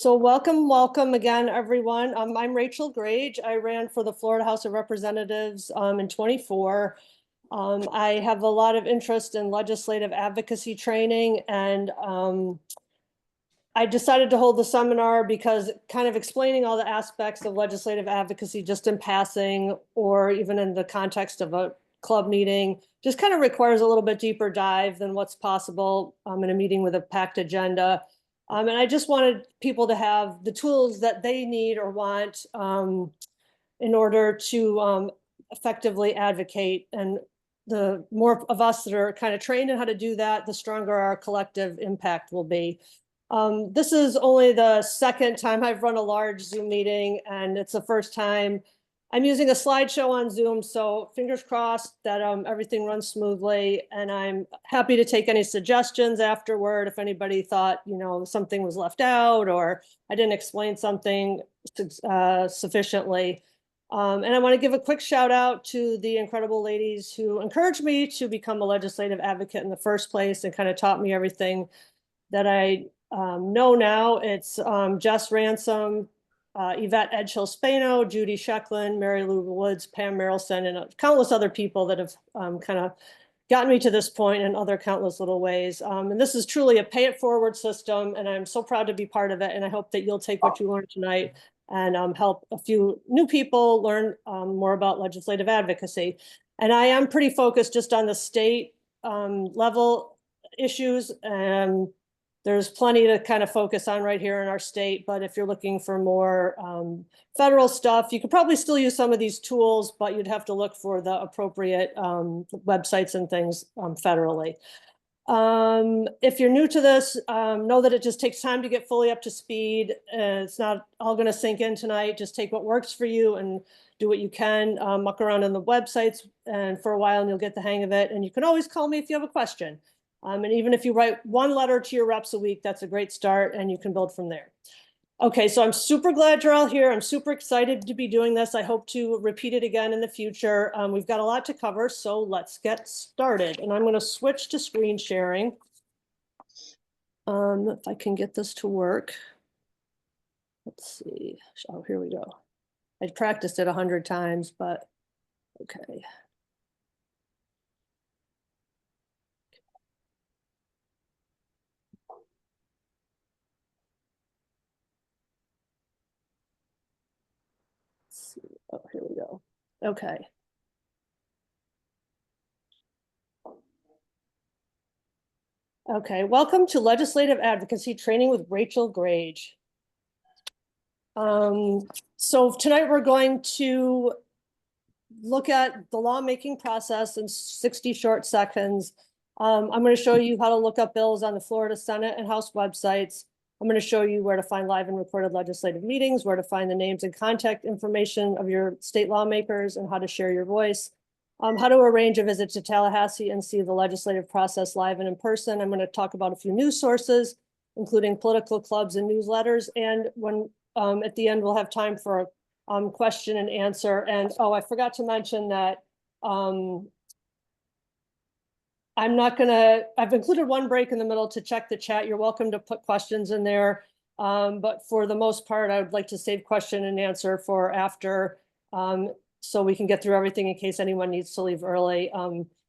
So welcome again, everyone. I'm Rachel Grage. I ran for the Florida House of Representatives in 24. I have a lot of interest in legislative advocacy training, and I decided to hold the seminar because kind of explaining all the aspects of legislative advocacy just in passing, or even in the context of a club meeting, just kind of requires a little bit deeper dive than what's possible in a meeting with a packed agenda. And I just wanted people to have the tools that they need or want in order to effectively advocate. And the more of us that are kind of trained in how to do that, the stronger our collective impact will be. This is only the second time I've run a large Zoom meeting, and it's the first time I'm using a slideshow on Zoom, so fingers crossed that everything runs smoothly, and I'm happy to take any suggestions afterward if anybody thought, something was left out or I didn't explain something sufficiently. And I want to give a quick shout out to the incredible ladies who encouraged me to become a legislative advocate in the first place and kind of taught me everything that I know now. It's Jess Ransom, Yvette Edgehill-Spano, Judy Shecklin, Mary Lou Woods, Pam Merrilson, and countless other people that have kind of gotten me to this point in other countless little ways. And this is truly a pay it forward system, and I'm so proud to be part of it. And I hope that you'll take what you learned tonight and help a few new people learn more about legislative advocacy. And I am pretty focused just on the state level issues, and there's plenty to kind of focus on right here in our state. But if you're looking for more federal stuff, you could probably still use some of these tools, but you'd have to look for the appropriate websites and things federally. If you're new to this, know that it just takes time to get fully up to speed. It's not all going to sink in tonight. Just take what works for you and do what you can. Muck around on the websites and for a while, and you'll get the hang of it. And you can always call me if you have a question. And even if you write one letter to your reps a week, that's a great start, and you can build from there. Okay, so I'm super glad you're all here. I'm super excited to be doing this. I hope to repeat it again in the future. We've got a lot to cover, so let's get started. And I'm going to switch to screen sharing. If I can get this to work. Let's see. Oh, here we go. I'd practiced it 100 times, but okay. Oh, here we go. Okay. Okay, welcome to Legislative Advocacy Training with Rachel Grage. So tonight we're going to look at the lawmaking process in 60 short seconds. I'm going to show you how to look up bills on the Florida Senate and House websites. I'm going to show you where to find live and recorded legislative meetings, where to find the names and contact information of your state lawmakers, and how to share your voice. How to arrange a visit to Tallahassee and see the legislative process live and in person. I'm going to talk about a few news sources, including political clubs and newsletters. And when at the end, we'll have time for a question and answer. And oh, I forgot to mention that I've included one break in the middle to check the chat. You're welcome to put questions in there. But for the most part, I would like to save question and answer for after, so we can get through everything in case anyone needs to leave early.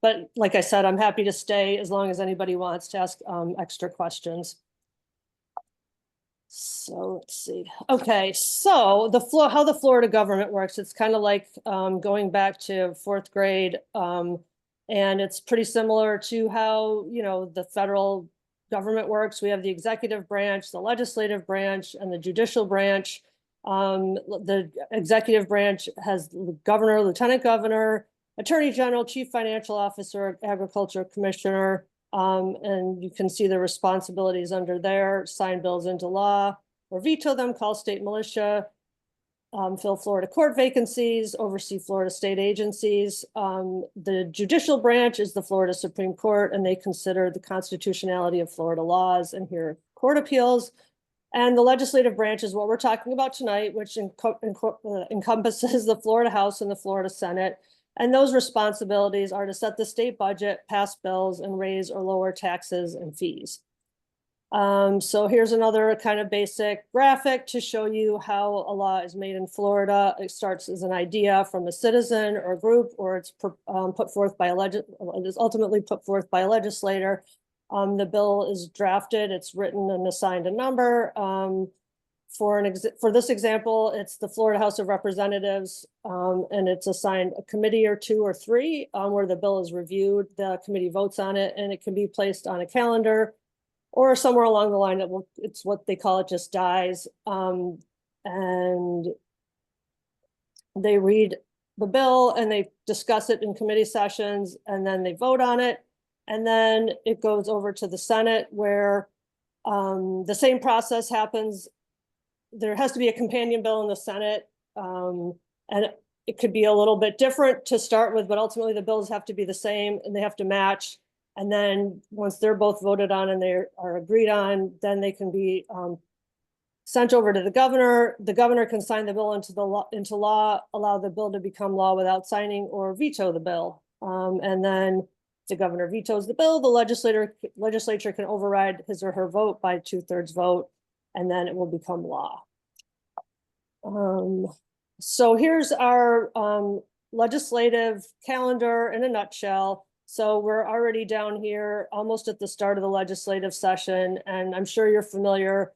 But like I said, I'm happy to stay as long as anybody wants to ask extra questions. So let's see. Okay, so how the Florida government works, it's kind of like going back to 4th grade. And it's pretty similar to how, the federal government works. We have the executive branch, the legislative branch, and the judicial branch. The executive branch has the governor, lieutenant governor, attorney general, chief financial officer, agriculture commissioner. And you can see the responsibilities under there: sign bills into law or veto them, call state militia, fill Florida court vacancies, oversee Florida state agencies. The judicial branch is the Florida Supreme Court, and they consider the constitutionality of Florida laws and hear court appeals. And the legislative branch is what we're talking about tonight, which encompasses the Florida House and the Florida Senate. And those responsibilities are to set the state budget, pass bills, and raise or lower taxes and fees. So here's another kind of basic graphic to show you how a law is made in Florida. It starts as an idea from a citizen or a group, or it's put forth by it is ultimately put forth by a legislator. The bill is drafted, it's written and assigned a number. For this example, it's the Florida House of Representatives, and it's assigned a committee or two or three where the bill is reviewed. The committee votes on it, and it can be placed on a calendar or somewhere along the line. It's what they call it just dies. And they read the bill and they discuss it in committee sessions, and then they vote on it. And then it goes over to the Senate, where the same process happens. There has to be a companion bill in the Senate, and it could be a little bit different to start with, but ultimately the bills have to be the same and they have to match. And then once they're both voted on and they are agreed on, then they can be sent over to the governor. The governor can sign the bill into law, allow the bill to become law without signing, or veto the bill. And then if the governor vetoes the bill, the legislature can override his or her vote by 2/3 vote, and then it will become law. So here's our legislative calendar in a nutshell. So we're already down here almost at the start of the legislative session, and I'm sure you're familiar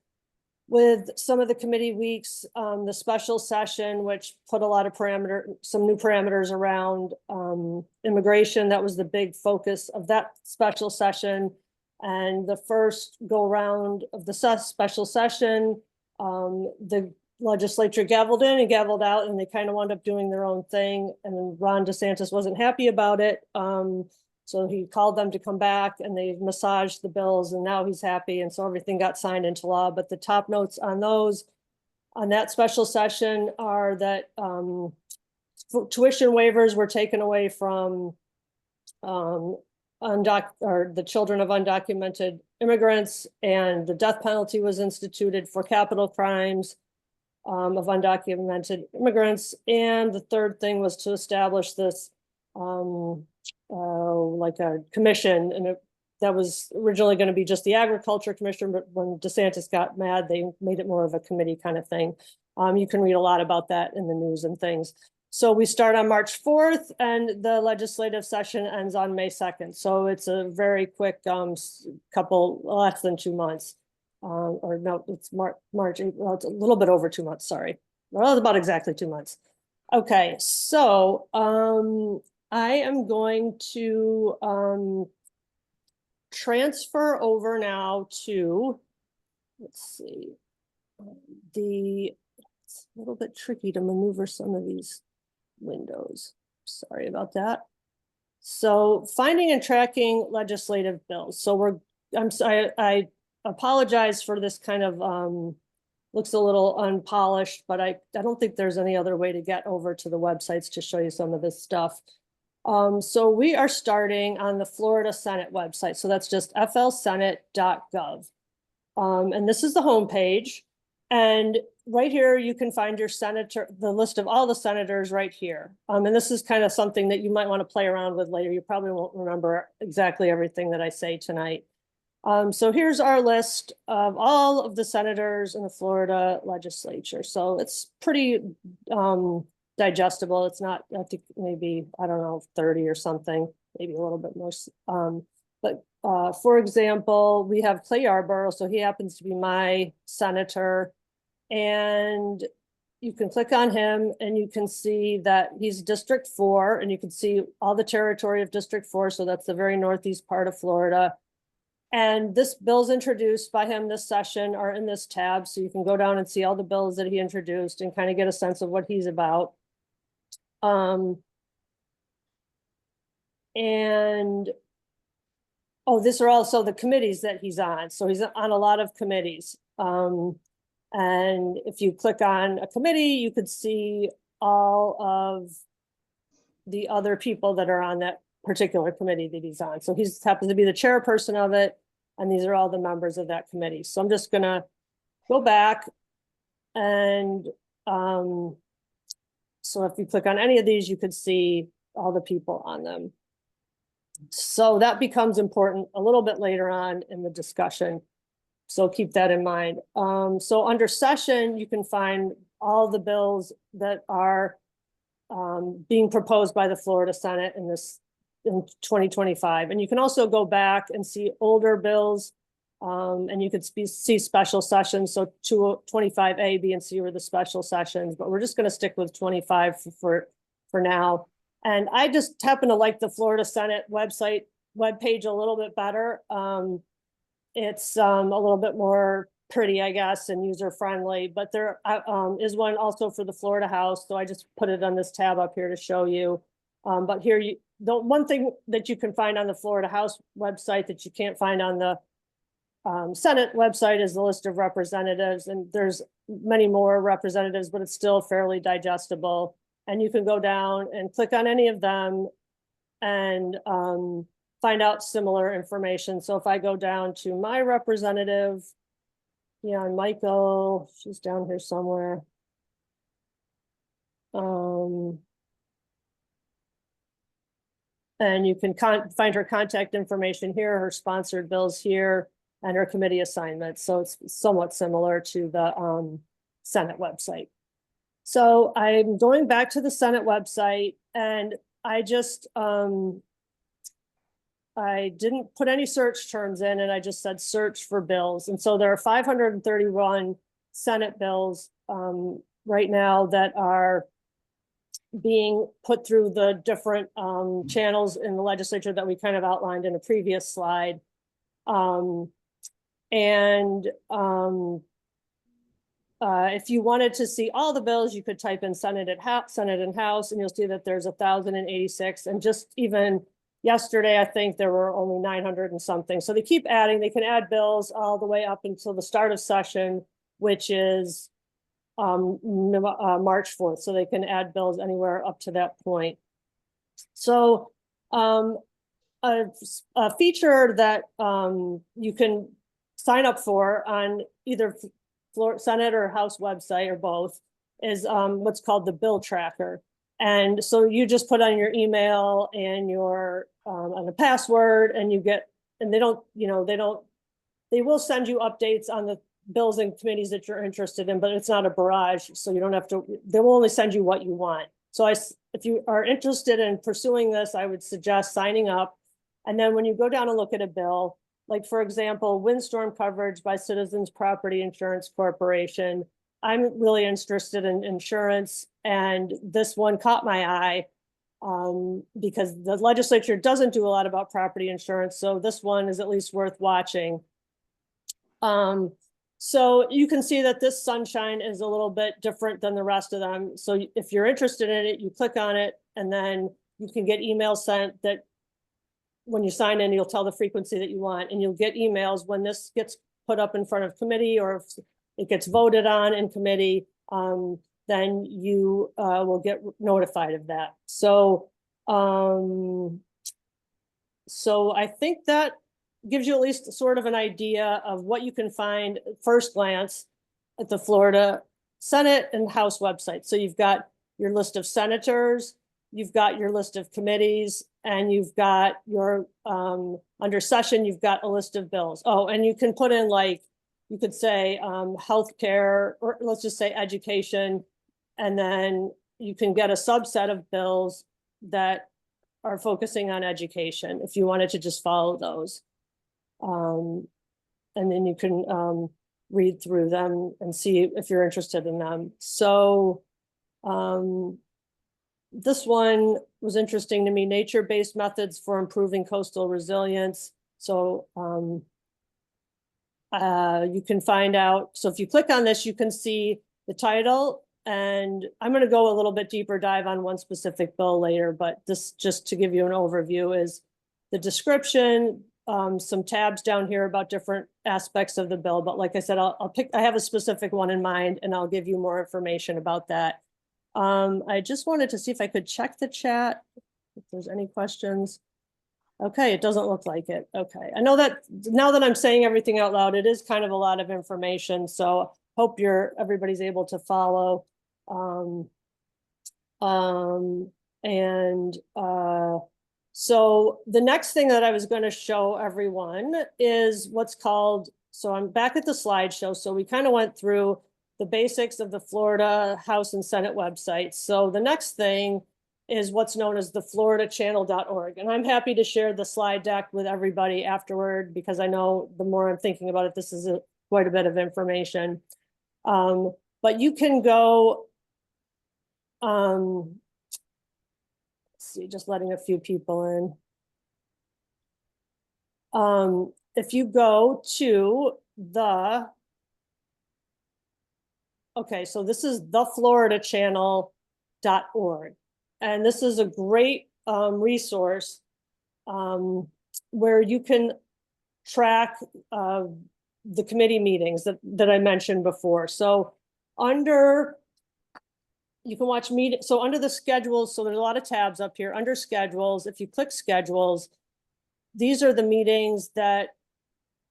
with some of the committee weeks, the special session, which put a lot of some new parameters around immigration. That was the big focus of that special session. And the first go round of the special session, the legislature gavelled in and gavelled out, and they kind of wound up doing their own thing. And Ron DeSantis wasn't happy about it. So he called them to come back, and they massaged the bills, and now he's happy. And so everything got signed into law. But the top notes on that special session are that tuition waivers were taken away from the children of undocumented immigrants, and the death penalty was instituted for capital crimes of undocumented immigrants. And the third thing was to establish this like a commission, and that was originally going to be just the agriculture commission, but when DeSantis got mad, they made it more of a committee kind of thing. You can read a lot about that in the news and things. So we start on March 4th, and the legislative session ends on May 2nd. So it's a very quick couple, less than 2 months. Or no, it's March, April, it's a little bit over 2 months, sorry. Well, it's about exactly 2 months. Okay, so I am going to transfer over now to, let's see, it's a little bit tricky to maneuver some of these windows. Sorry about that. So finding and tracking legislative bills. So I apologize for this kind of looks a little unpolished, but I don't think there's any other way to get over to the websites to show you some of this stuff. So we are starting on the Florida Senate website. So that's just flsenate.gov. And this is the homepage. And right here, you can find your senator, the list of all the senators right here. And this is kind of something that you might want to play around with later. You probably won't remember exactly everything that I say tonight. So here's our list of all of the senators in the Florida legislature. So it's pretty digestible. It's not, I think maybe, I don't know, 30 or something, maybe a little bit more. But for example, we have Clay Yarborough. So he happens to be my senator. And you can click on him and you can see that he's District 4, and you can see all the territory of District 4. So that's the very northeast part of Florida. And this bill's introduced by him this session are in this tab. So you can go down and see all the bills that he introduced and kind of get a sense of what he's about. And oh, these are also the committees that he's on. So he's on a lot of committees. And if you click on a committee, you could see all of the other people that are on that particular committee that he's on. So he's happens to be the chairperson of it, and these are all the members of that committee. So I'm just gonna go back, and so if you click on any of these, you could see all the people on them. So that becomes important a little bit later on in the discussion. So keep that in mind. So under session, you can find all the bills that are being proposed by the Florida Senate in 2025. And you can also go back and see older bills, and you could see special sessions. So 25A, B, and C were the special sessions, but we're just going to stick with 25 for now. And I just happen to like the Florida Senate webpage a little bit better. It's a little bit more pretty, I guess, and user friendly, but there is one also for the Florida House. So I just put it on this tab up here to show you. But here, the one thing that you can find on the Florida House website that you can't find on the Senate website is the list of representatives, and there's many more representatives, but it's still fairly digestible. And you can go down and click on any of them and find out similar information. So if I go down to my representative, yeah, Michael, she's down here somewhere. And you can find her contact information here, her sponsored bills here, and her committee assignments. So it's somewhat similar to the Senate website. So I'm going back to the Senate website, and I just, I didn't put any search terms in, and I just said search for bills. And so there are 531 Senate bills right now that are being put through the different channels in the legislature that we kind of outlined in a previous slide. If you wanted to see all the bills, you could type in Senate and House, and you'll see that there's 1,086. And just even yesterday, I think there were only 900 and something. So they keep adding. They can add bills all the way up until the start of session, which is March 4th. So they can add bills anywhere up to that point. So a feature that you can sign up for on either Senate or House website or both is what's called the bill tracker. And so you just put on your email and your on a password, and you get, and they will send you updates on the bills and committees that you're interested in, but it's not a barrage. So you don't have to, they will only send you what you want. So if you are interested in pursuing this, I would suggest signing up. And then when you go down and look at a bill, like for example, windstorm coverage by Citizens Property Insurance Corporation, I'm really interested in insurance, and this one caught my eye because the legislature doesn't do a lot about property insurance. So this one is at least worth watching. So you can see that this sunshine is a little bit different than the rest of them. So if you're interested in it, you click on it, and then you can get emails sent that when you sign in, you'll tell the frequency that you want, and you'll get emails when this gets put up in front of committee, or if it gets voted on in committee, then you will get notified of that. So, so I think that gives you at least sort of an idea of what you can find at first glance at the Florida Senate and House website. So you've got your list of senators, you've got your list of committees, and you've got your, under session, you've got a list of bills. Oh, and you can put in, like, you could say healthcare, or let's just say education, and then you can get a subset of bills that are focusing on education if you wanted to just follow those. And then you can read through them and see if you're interested in them. So this one was interesting to me, nature-based methods for improving coastal resilience. So you can find out. So if you click on this, you can see the title, and I'm going to go a little bit deeper dive on one specific bill later, but this, just to give you an overview, is the description, some tabs down here about different aspects of the bill. But like I said, I have a specific one in mind, and I'll give you more information about that. I just wanted to see if I could check the chat, if there's any questions. Okay, it doesn't look like it. Okay, I know that now that I'm saying everything out loud, it is kind of a lot of information. So hope everybody's able to follow. So the next thing that I was going to show everyone is what's called So I'm back at the slideshow. So we kind of went through the basics of the Florida House and Senate websites. So the next thing is what's known as the floridachannel.org. And I'm happy to share the slide deck with everybody afterward, because I know the more I'm thinking about it, this is quite a bit of information. But you can go, let's see, just letting a few people in. If you go to okay, so this is thefloridachannel.org. And this is a great resource where you can track the committee meetings that I mentioned before. So you can watch meetings. So under the schedules, so there's a lot of tabs up here. Under schedules, if you click schedules, these are the meetings that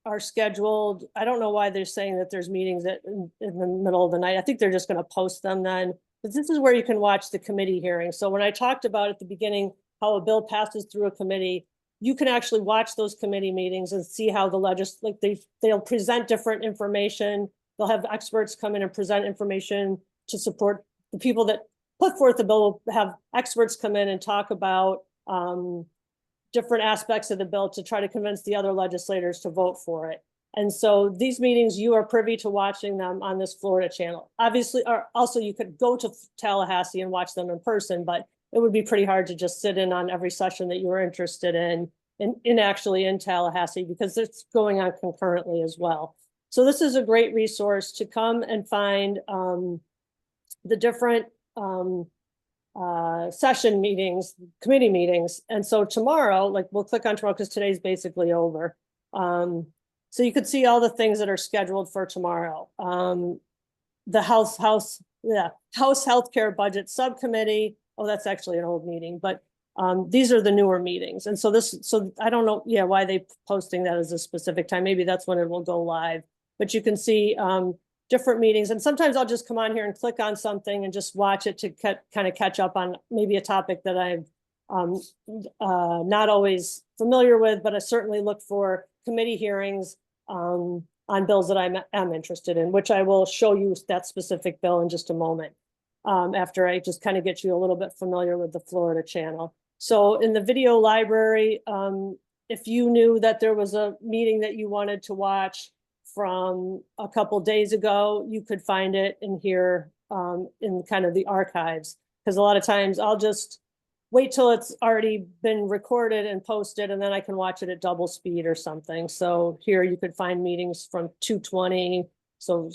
are scheduled. I don't know why they're saying that there's meetings in the middle of the night. I think they're just going to post them then. But this is where you can watch the committee hearing. So when I talked about at the beginning how a bill passes through a committee, you can actually watch those committee meetings and see how they'll present different information. They'll have experts come in and present information to support the people that put forth the bill. Will have experts come in and talk about different aspects of the bill to try to convince the other legislators to vote for it. And so these meetings, you are privy to watching them on this Florida channel. Obviously, or also you could go to Tallahassee and watch them in person, but it would be pretty hard to just sit in on every session that you were interested in actually in Tallahassee, because it's going on concurrently as well. So this is a great resource to come and find the different session meetings, committee meetings. And so tomorrow, like we'll click on tomorrow because today's basically over. So you could see all the things that are scheduled for tomorrow. The House Healthcare Budget Subcommittee. Oh, that's actually an old meeting, but these are the newer meetings. And so I don't know, why they posting that as a specific time. Maybe that's when it will go live, but you can see different meetings. And sometimes I'll just come on here and click on something and just watch it to kind of catch up on maybe a topic that I've not always familiar with, but I certainly look for committee hearings on bills that I am interested in, which I will show you that specific bill in just a moment, after I just kind of get you a little bit familiar with the Florida channel. So in the video library, if you knew that there was a meeting that you wanted to watch from a couple days ago, you could find it in here in kind of the archives, because a lot of times I'll just wait till it's already been recorded and posted, and then I can watch it at double speed or something. So here you could find meetings from 2/20, so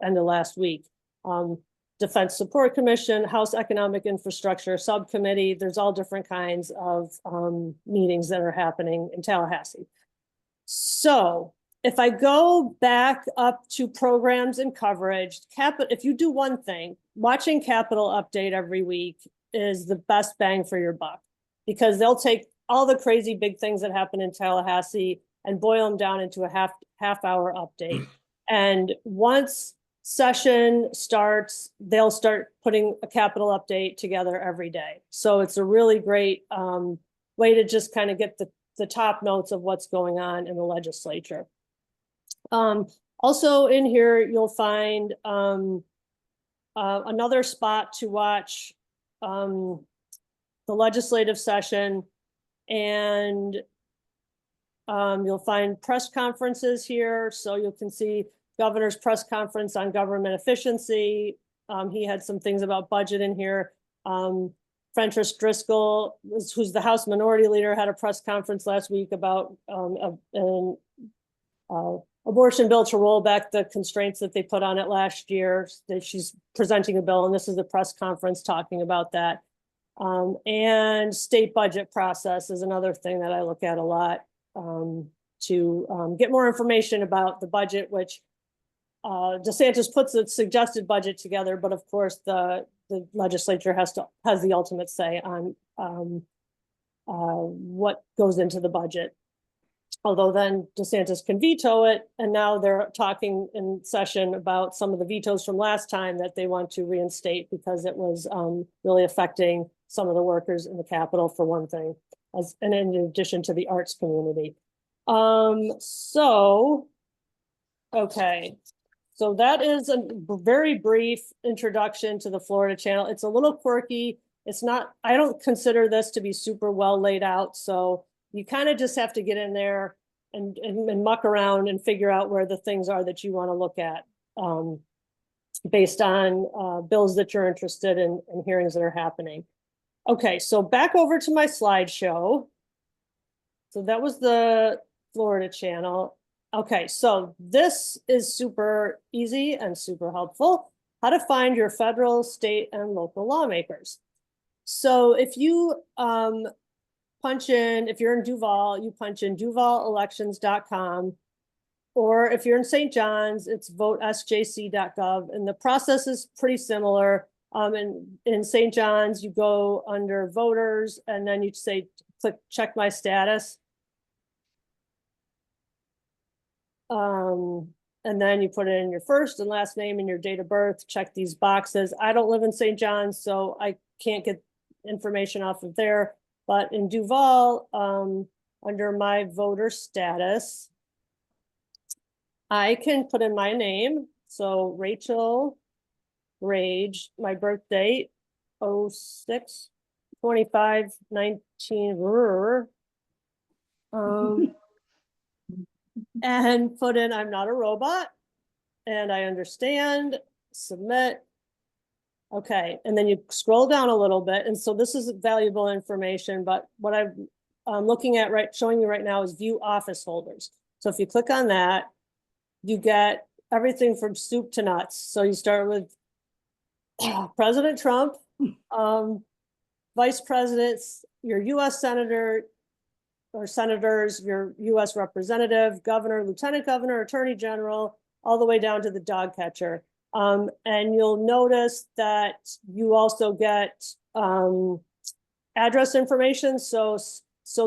end of last week. Defense Support Commission, House Economic Infrastructure Subcommittee. There's all different kinds of meetings that are happening in Tallahassee. So if I go back up to programs and coverage, if you do one thing, watching Capital Update every week is the best bang for your buck, because they'll take all the crazy big things that happen in Tallahassee and boil them down into a half hour update. And once session starts, they'll start putting a capital update together every day. So it's a really great way to just kind of get the top notes of what's going on in the legislature. Also in here, you'll find another spot to watch the legislative session, and you'll find press conferences here. So you can see governor's press conference on government efficiency. He had some things about budget in here. Fentress Driscoll, who's the House Minority Leader, had a press conference last week about an abortion bill to roll back the constraints that they put on it last year. That she's presenting a bill, and this is the press conference talking about that. And state budget process is another thing that I look at a lot to get more information about the budget, which DeSantis puts a suggested budget together, but of course the legislature has the ultimate say on what goes into the budget. Although then DeSantis can veto it, and now they're talking in session about some of the vetoes from last time that they want to reinstate because it was really affecting some of the workers in the Capitol, for one thing, and in addition to the arts community. So Okay, so that is a very brief introduction to the Florida Channel. It's a little quirky. It's not, I don't consider this to be super well laid out. So you kind of just have to get in there and muck around and figure out where the things are that you want to look at based on bills that you're interested in and hearings that are happening. Okay, so back over to my slideshow. So that was the Florida Channel. Okay, so this is super easy and super helpful. How to find your federal, state, and local lawmakers. So if you punch in, if you're in Duval, you punch in duvalelections.com, or if you're in St. John's, it's votesjc.gov, and the process is pretty similar. And in St. John's, you go under voters, and then you say, click check my status. And then you put in your first and last name and your date of birth, check these boxes. I don't live in St. John's, so I can't get information off of there. But in Duval, under my voter status, I can put in my name. So Rachel Grage, my birth date, 06, 25, 19. And put in, I'm not a robot, and I understand, submit. Okay, and then you scroll down a little bit. And so this is valuable information, but what I'm looking at showing you right now is view office holders. So if you click on that, you get everything from soup to nuts. So you start with President Trump, vice presidents, your US senator or senators, your US representative, governor, lieutenant governor, attorney general, all the way down to the dog catcher. And you'll notice that you also get address information. So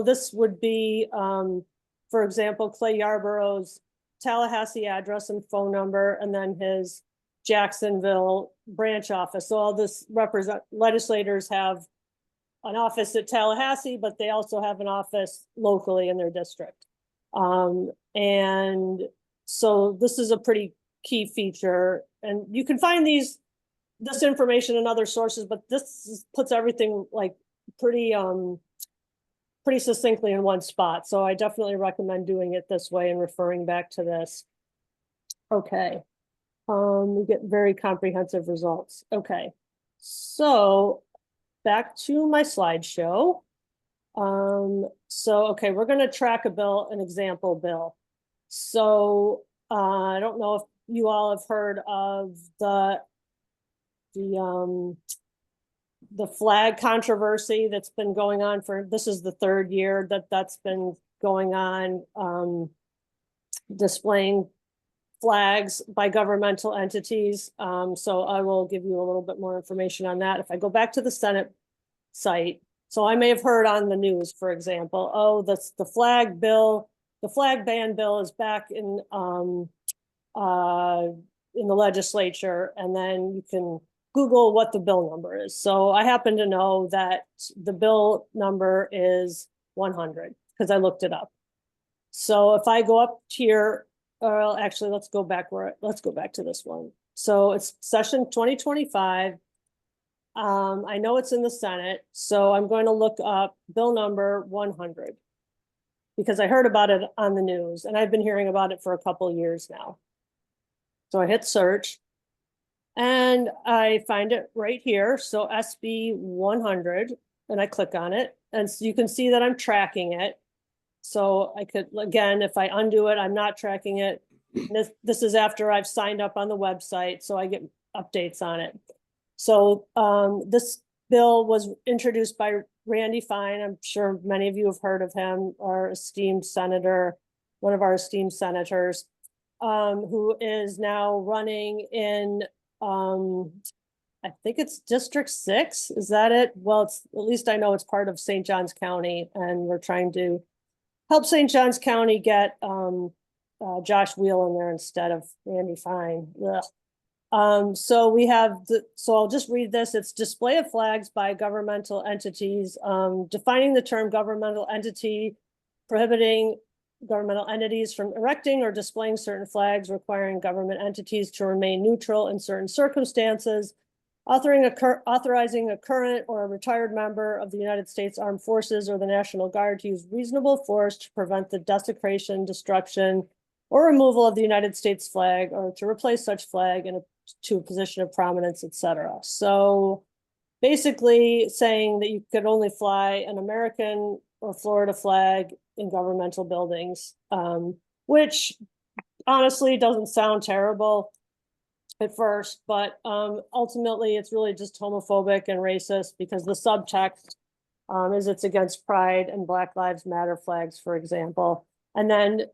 this would be, for example, Clay Yarborough's Tallahassee address and phone number, and then his Jacksonville branch office. So all this legislators have an office at Tallahassee, but they also have an office locally in their district. And so this is a pretty key feature, and you can find this information in other sources, but this puts everything like pretty succinctly in one spot. So I definitely recommend doing it this way and referring back to this. Okay. We get very comprehensive results. Okay. So back to my slideshow. Okay, we're going to track a bill, an example bill. So I don't know if you all have heard of the flag controversy that's been going on this is the third year that's been going on, displaying flags by governmental entities. So I will give you a little bit more information on that. If I go back to the Senate site, so I may have heard on the news, for example, oh, the flag ban bill is back in the legislature, and then you can Google what the bill number is. So I happen to know that the bill number is 100 because I looked it up. So if I go up here, actually, let's go back to this one. So it's session 2025. I know it's in the Senate, so I'm going to look up bill number 100 because I heard about it on the news, and I've been hearing about it for a couple of years now. So I hit search, and I find it right here. So SB 100, and I click on it, and so you can see that I'm tracking it. So I could, again, if I undo it, I'm not tracking it. This is after I've signed up on the website, so I get updates on it. So this bill was introduced by Randy Fine. I'm sure many of you have heard of him, our esteemed senator, one of our esteemed senators, who is now running in, I think it's District 6. Is that it? Well, it's, at least I know it's part of St. Johns County, and we're trying to help St. Johns County get Josh Wheel in there instead of Randy Fine. So we have so I'll just read this. It's display of flags by governmental entities, defining the term governmental entity, prohibiting governmental entities from erecting or displaying certain flags, requiring government entities to remain neutral in certain circumstances, authorizing a current or a retired member of the United States Armed Forces or the National Guard to use reasonable force to prevent the desecration, destruction, or removal of the United States flag, or to replace such flag to a position of prominence, etc. So basically saying that you could only fly an American or Florida flag in governmental buildings, which honestly doesn't sound terrible at first, but ultimately it's really just homophobic and racist, because the subtext is it's against Pride and Black Lives Matter flags, for example. And then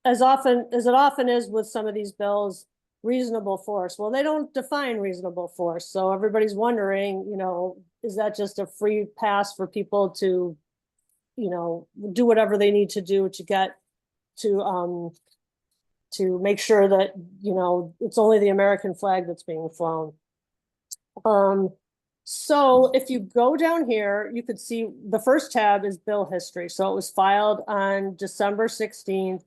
as it often is with some of these bills, reasonable force. Well, they don't define reasonable force. So everybody's wondering, is that just a free pass for people to, do whatever they need to do to get to make sure that, it's only the American flag that's being flown. So if you go down here, you could see the first tab is bill history. So it was filed on December 16th,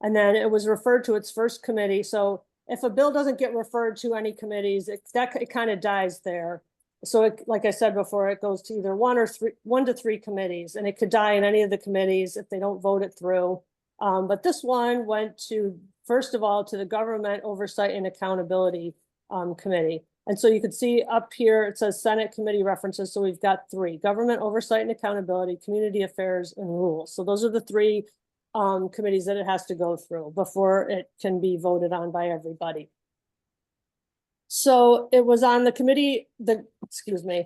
and then it was referred to its first committee. So if a bill doesn't get referred to any committees, it kind of dies there. So like I said before, it goes to either one to three committees, and it could die in any of the committees if they don't vote it through. But this one went to, first of all, to the Government Oversight and Accountability Committee. And so you can see up here, it says Senate committee references. So we've got three: Government Oversight and Accountability, Community Affairs, and Rules. So those are the three committees that it has to go through before it can be voted on by everybody. So it was on the committee, excuse me.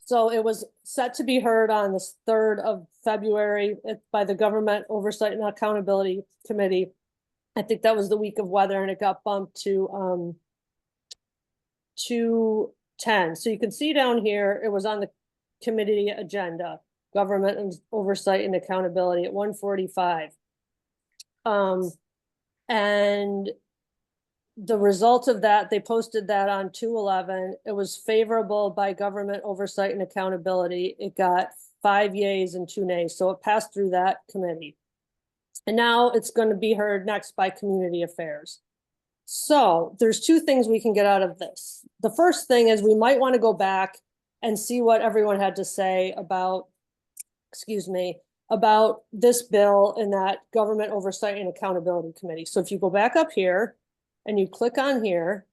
So it was set to be heard on the 3rd of February by the Government Oversight and Accountability Committee. I think that was the week of weather, and it got bumped to 2/10. So you can see down here, it was on the committee agenda, Government Oversight and Accountability, at 1:45. And the result of that, they posted that on 2/11. It was favorable by Government Oversight and Accountability. It got 5 yeas and 2 nays. So it passed through that committee. And now it's going to be heard next by Community Affairs. So there's two things we can get out of this. The first thing is we might want to go back and see what everyone had to say about, about this bill in that Government Oversight and Accountability Committee. So if you go back up here and you click on here,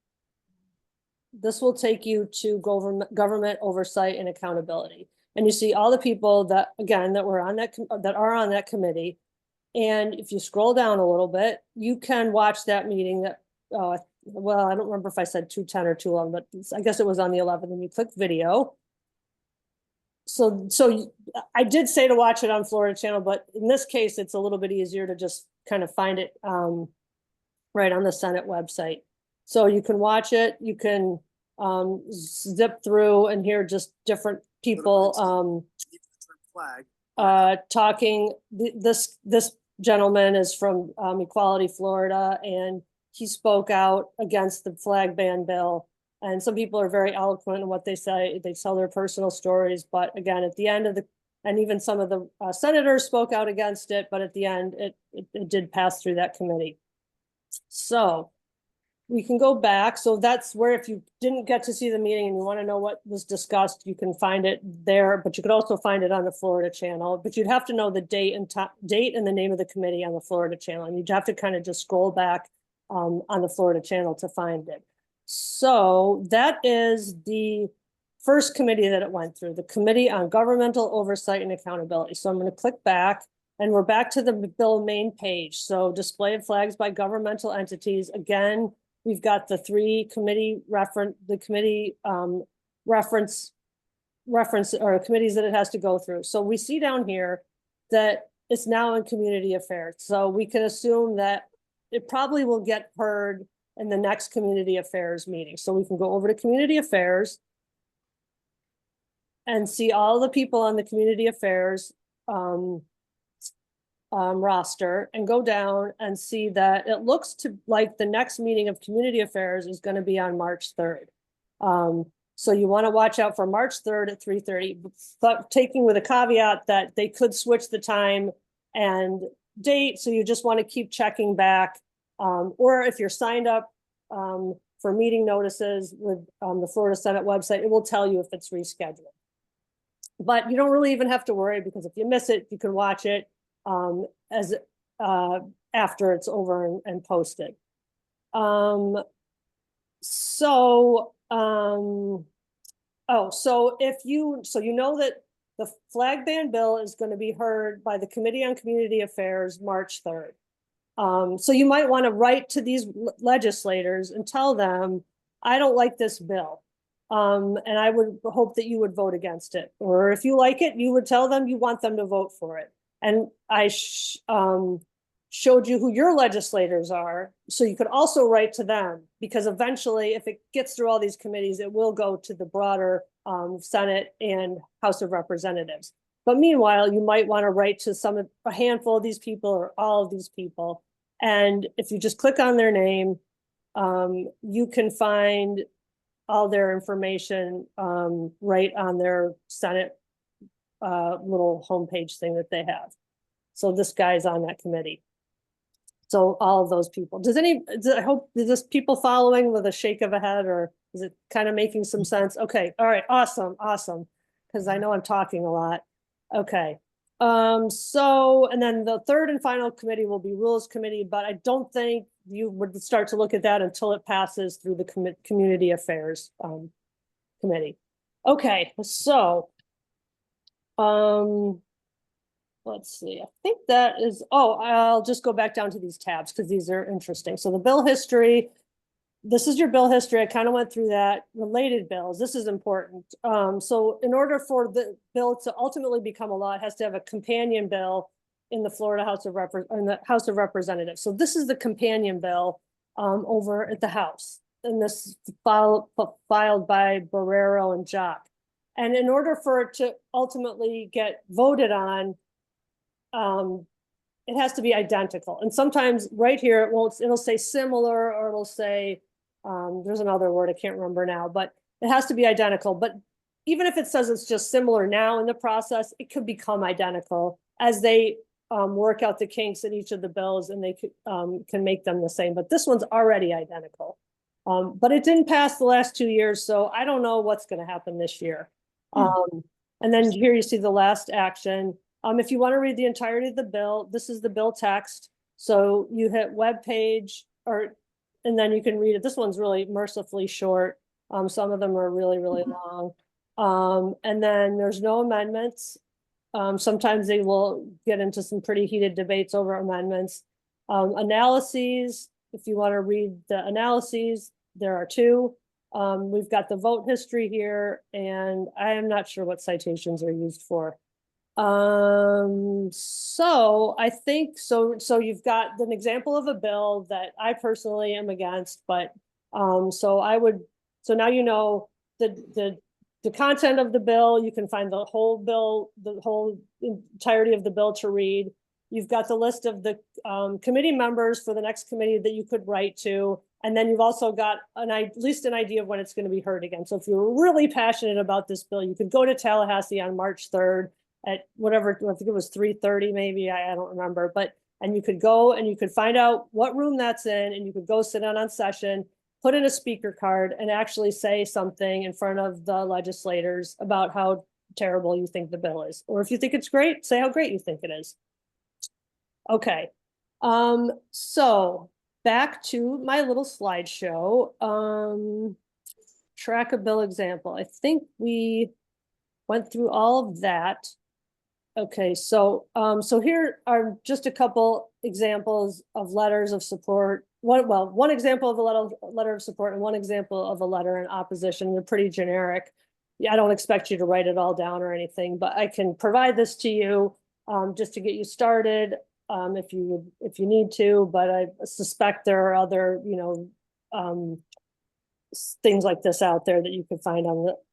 this will take you to Government Oversight and Accountability. And you see all the people that, again, that were on that are on that committee. And if you scroll down a little bit, you can watch that meeting that, well, I don't remember if I said 2:10 or 2:11, but I guess it was on the 11th, and you click video. So I did say to watch it on Florida Channel, but in this case, it's a little bit easier to just kind of find it right on the Senate website. So you can watch it, you can zip through and hear just different people talking. This gentleman is from Equality, Florida, and he spoke out against the flag ban bill. And some people are very eloquent in what they say. They tell their personal stories, but again, at the end of and even some of the senators spoke out against it, but at the end, it did pass through that committee. So we can go back. So that's where, if you didn't get to see the meeting and you want to know what was discussed, you can find it there, but you could also find it on the Florida Channel. But you'd have to know the date and the name of the committee on the Florida Channel. And you'd have to kind of just scroll back on the Florida Channel to find it. So that is the first committee that it went through, the Committee on Governmental Oversight and Accountability. So I'm going to click back, and we're back to the bill main page. So display of flags by governmental entities. Again, we've got the three committee reference or committees that it has to go through. So we see down here that it's now in Community Affairs. So we can assume that it probably will get heard in the next Community Affairs meeting. So we can go over to Community Affairs and see all the people on the Community Affairs roster, and go down and see that it looks like the next meeting of Community Affairs is going to be on March 3rd. So you want to watch out for March 3rd at 3:30, but taking with a caveat that they could switch the time and date. So you just want to keep checking back. Or if you're signed up for meeting notices with the Florida Senate website, it will tell you if it's rescheduled. But you don't really even have to worry, because if you miss it, you can watch it as after it's over and posted. So if you know that the flag ban bill is going to be heard by the Committee on Community Affairs March 3rd. So you might want to write to these legislators and tell them, I don't like this bill. And I would hope that you would vote against it. Or if you like it, you would tell them you want them to vote for it. And I showed you who your legislators are, so you could also write to them, because eventually, if it gets through all these committees, it will go to the broader Senate and House of Representatives. But meanwhile, you might want to write to a handful of these people or all of these people. And if you just click on their name, you can find all their information right on their Senate little homepage thing that they have. So this guy's on that committee. So all of those people. I hope, is this people following with a shake of a head, or is it kind of making some sense? Okay, all right, awesome. Because I know I'm talking a lot. Okay. And then the third and final committee will be Rules Committee, but I don't think you would start to look at that until it passes through the Community Affairs Committee. Okay, so let's see. I think that is, I'll just go back down to these tabs because these are interesting. So the bill history, this is your bill history. I kind of went through that. Related bills, this is important. So in order for the bill to ultimately become a law, it has to have a companion bill in the Florida House of Representatives. So this is the companion bill over at the House. And this is filed by Barrero and Jock. And in order for it to ultimately get voted on, it has to be identical. And sometimes right here, it'll say similar, or it'll say, there's another word I can't remember now, but it has to be identical. But even if it says it's just similar now in the process, it could become identical as they work out the kinks in each of the bills, and they can make them the same. But this one's already identical. But it didn't pass the last 2 years, so I don't know what's going to happen this year. And then here you see the last action. If you want to read the entirety of the bill, this is the bill text. So you hit web page, and then you can read it. This one's really mercifully short. Some of them are really, really long. And then there's no amendments. Sometimes they will get into some pretty heated debates over amendments. Analyses, if you want to read the analyses, there are two. We've got the vote history here, and I am not sure what citations are used for. So I think, so you've got an example of a bill that I personally am against, but, so now you know the content of the bill. You can find the whole bill, the whole entirety of the bill to read. You've got the list of the committee members for the next committee that you could write to. And then you've also got at least an idea of when it's going to be heard again. So if you're really passionate about this bill, you could go to Tallahassee on March 3rd at whatever, I think it was 3:30 maybe, I don't remember, and you could go and you could find out what room that's in, and you could go sit on session, put in a speaker card, and actually say something in front of the legislators about how terrible you think the bill is. Or if you think it's great, say how great you think it is. Okay, so back to my little slideshow. Track a bill example. I think we went through all of that. Okay, so here are just a couple examples of letters of support. One example of a letter of support and one example of a letter in opposition. They're pretty generic. Yeah, I don't expect you to write it all down or anything, but I can provide this to you just to get you started if you need to. But I suspect there are other things like this out there that you could find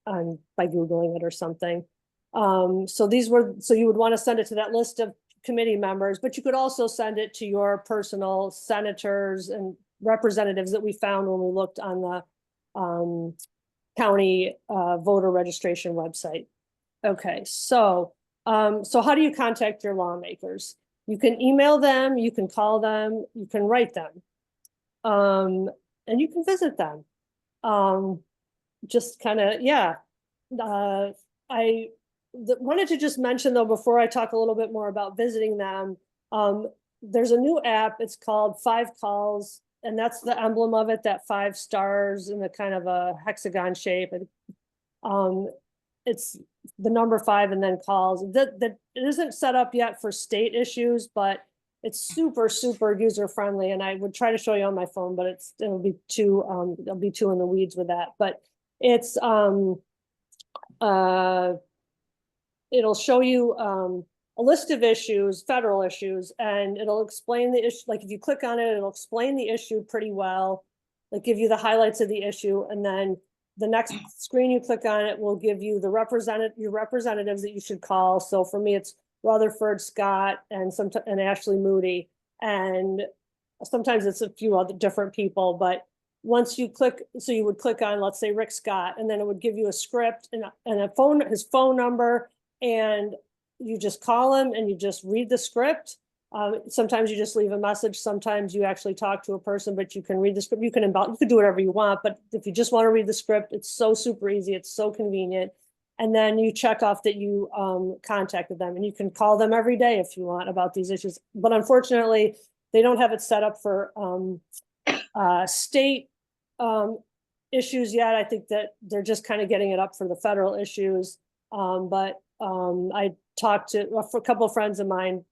by Googling it or something. So you would want to send it to that list of committee members, but you could also send it to your personal senators and representatives that we found when we looked on the county voter registration website. Okay, so how do you contact your lawmakers? You can email them, you can call them, you can write them, and you can visit them. Just kind of, yeah. I wanted to just mention though, before I talk a little bit more about visiting them, there's a new app. It's called 5 Calls, and that's the emblem of it, that 5 stars in the kind of a hexagon shape. And it's the number 5 and then calls. That it isn't set up yet for state issues, but it's super, super user friendly. And I would try to show you on my phone, but it'll be too in the weeds with that. But it's it'll show you a list of issues, federal issues, and it'll explain the issue. Like if you click on it, it'll explain the issue pretty well, like give you the highlights of the issue, and then the next screen you click on it will give you the representatives that you should call. So for me, it's Rutherford, Scott, and Ashley Moody, and sometimes it's a few other different people. But once you click, so you would click on, let's say, Rick Scott, and then it would give you a script and his phone number, and you just call him and you just read the script. Sometimes you just leave a message. Sometimes you actually talk to a person, but you can read the script. You can do whatever you want, but if you just want to read the script, it's so super easy. It's so convenient. And then you check off that you contacted them, and you can call them every day if you want about these issues. But unfortunately, they don't have it set up for state issues yet. I think that they're just kind of getting it up for the federal issues. But I talked to a couple of friends of mine,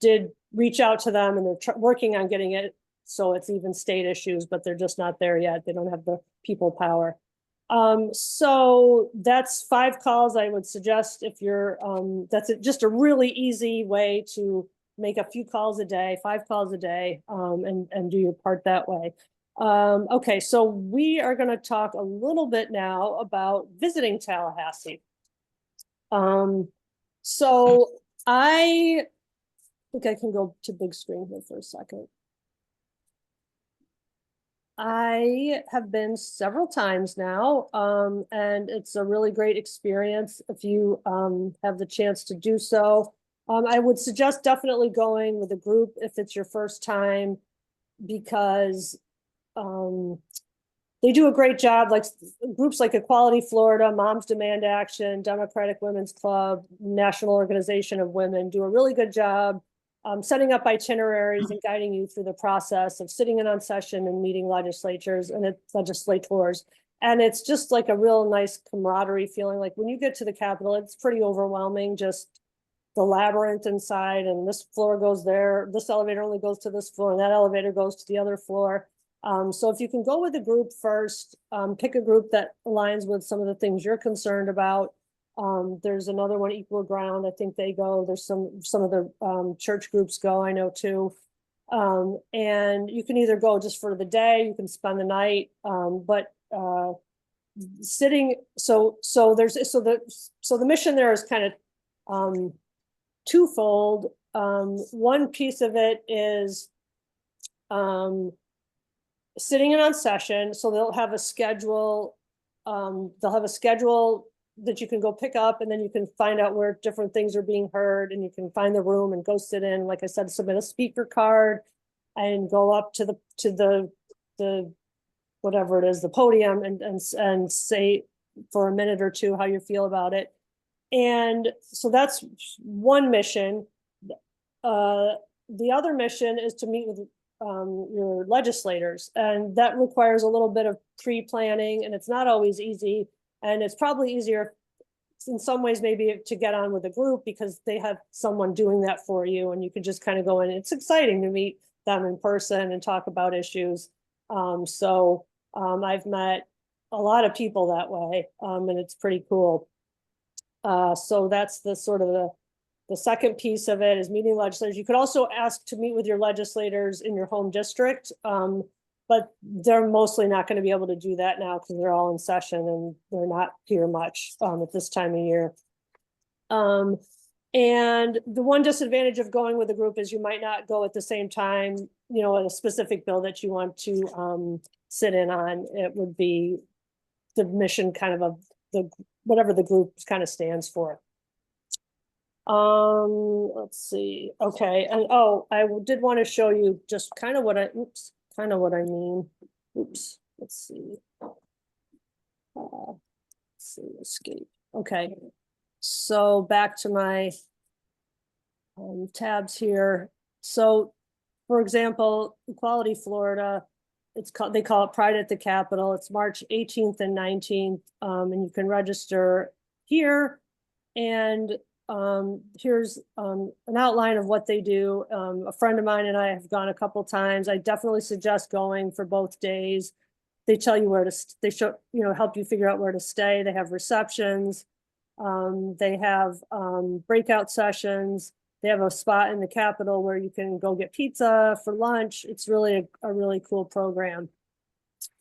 did reach out to them, and they're working on getting it so it's even state issues, but they're just not there yet. They don't have the people power. So that's 5 calls. I would suggest if you're, that's just a really easy way to make a few calls a day, 5 calls a day, and do your part that way. Okay, so we are going to talk a little bit now about visiting Tallahassee. So I think I can go to big screen here for a second. I have been several times now, and it's a really great experience if you have the chance to do so. I would suggest definitely going with a group if it's your first time, because they do a great job. Like groups like Equality Florida, Moms Demand Action, Democratic Women's Club, National Organization of Women do a really good job setting up itineraries and guiding you through the process of sitting in on session and meeting legislators and legislators. And it's just like a real nice camaraderie feeling. Like when you get to the Capitol, it's pretty overwhelming, just the labyrinth inside, and this floor goes there, this elevator only goes to this floor, and that elevator goes to the other floor. So if you can go with a group first, pick a group that aligns with some of the things you're concerned about. There's another one, Equal Ground. I think they go. There's some of the church groups go, I know too. And you can either go just for the day, you can spend the night, but sitting. So the mission there is kind of twofold. One piece of it is sitting in on session. So they'll have a schedule. They'll have a schedule that you can go pick up, and then you can find out where different things are being heard, and you can find the room and go sit in. Like I said, submit a speaker card and go up to the whatever it is, the podium, and say for a minute or two how you feel about it. And so that's one mission. The other mission is to meet with your legislators, and that requires a little bit of pre-planning, and it's not always easy. And it's probably easier in some ways maybe to get on with a group because they have someone doing that for you, and you can just kind of go in. It's exciting to meet them in person and talk about issues. I've met a lot of people that way, and it's pretty cool. So that's the sort of the second piece of it, is meeting legislators. You could also ask to meet with your legislators in your home district, but they're mostly not going to be able to do that now because they're all in session and they're not here much at this time of year. And the one disadvantage of going with a group is you might not go at the same time, at a specific bill that you want to sit in on. It would be the mission kind of the whatever the group kind of stands for. Let's see. Okay, and I did want to show you just kind of what I mean. Oops. Let's see. Let's see, escape. Okay, so back to my tabs here. So, for example, Equality Florida, they call it Pride at the Capitol. It's March 18th and 19th, and you can register here. And here's an outline of what they do. A friend of mine and I have gone a couple times. I definitely suggest going for both days. They tell you where to, they show, help you figure out where to stay. They have receptions. They have breakout sessions. They have a spot in the Capitol where you can go get pizza for lunch. It's really a really cool program.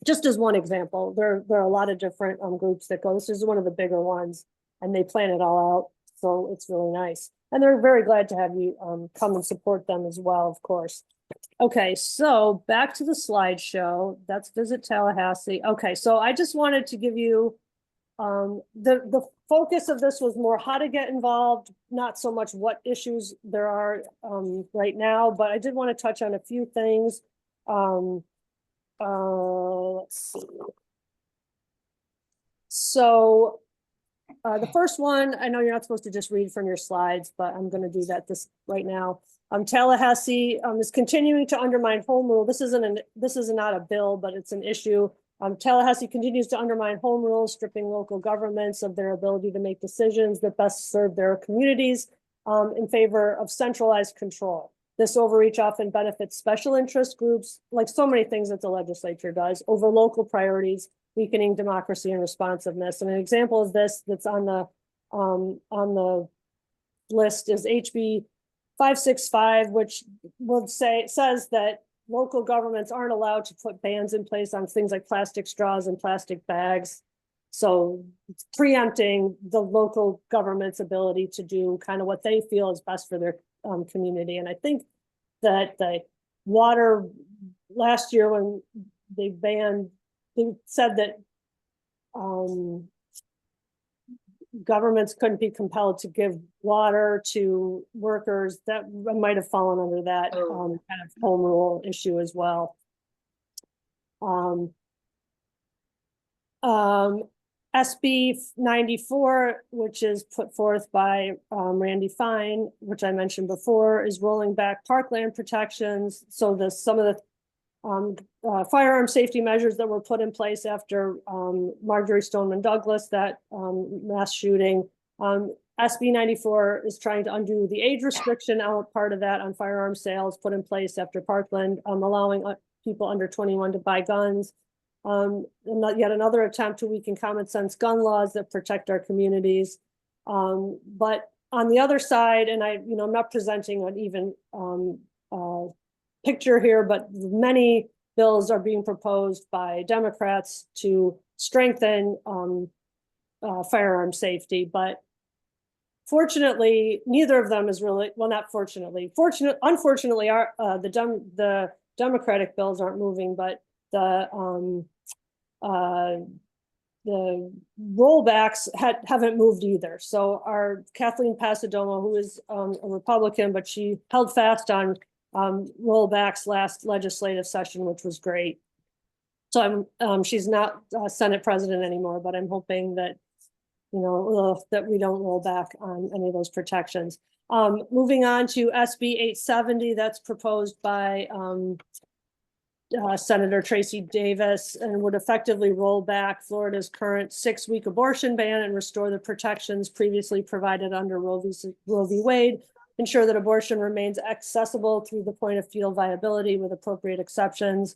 Just as one example, there are a lot of different groups that go. This is one of the bigger ones, and they plan it all out. So it's really nice. And they're very glad to have you come and support them as well, of course. Okay, so back to the slideshow. That's Visit Tallahassee. Okay, so I just wanted to give you the focus of this was more how to get involved, not so much what issues there are right now, but I did want to touch on a few things. Let's see. So the first one, I know you're not supposed to just read from your slides, but I'm going to do that right now. Tallahassee is continuing to undermine home rule. This is not a bill, but it's an issue. Tallahassee continues to undermine home rule, stripping local governments of their ability to make decisions that best serve their communities in favor of centralized control. This overreach often benefits special interest groups, like so many things that the legislature does, over local priorities, weakening democracy and responsiveness. And an example of this that's on the list is HB 565, which says that local governments aren't allowed to put bans in place on things like plastic straws and plastic bags. So it's preempting the local government's ability to do kind of what they feel is best for their community. And I think that the water last year when they said that governments couldn't be compelled to give water to workers, that might have fallen under that kind of home rule issue as well. SB 94, which is put forth by Randy Fine, which I mentioned before, is rolling back parkland protections. So some of the firearm safety measures that were put in place after Marjorie Stoneman Douglas, that mass shooting. SB 94 is trying to undo the age restriction part of that on firearm sales put in place after Parkland, allowing people under 21 to buy guns. And yet another attempt to weaken common sense gun laws that protect our communities. But on the other side, and I'm not presenting an even picture here, but many bills are being proposed by Democrats to strengthen firearm safety. But fortunately, neither of them is really, well, not fortunately. Unfortunately, the Democratic bills aren't moving, but the rollbacks haven't moved either. So our Kathleen Pasadomo, who is a Republican, but she held fast on rollbacks last legislative session, which was great. So she's not Senate president anymore, but I'm hoping that that we don't roll back on any of those protections. Moving on to SB 870, that's proposed by Senator Tracy Davis, and would effectively roll back Florida's current 6-week abortion ban and restore the protections previously provided under Roe v. Wade, ensure that abortion remains accessible through the point of fetal viability with appropriate exceptions.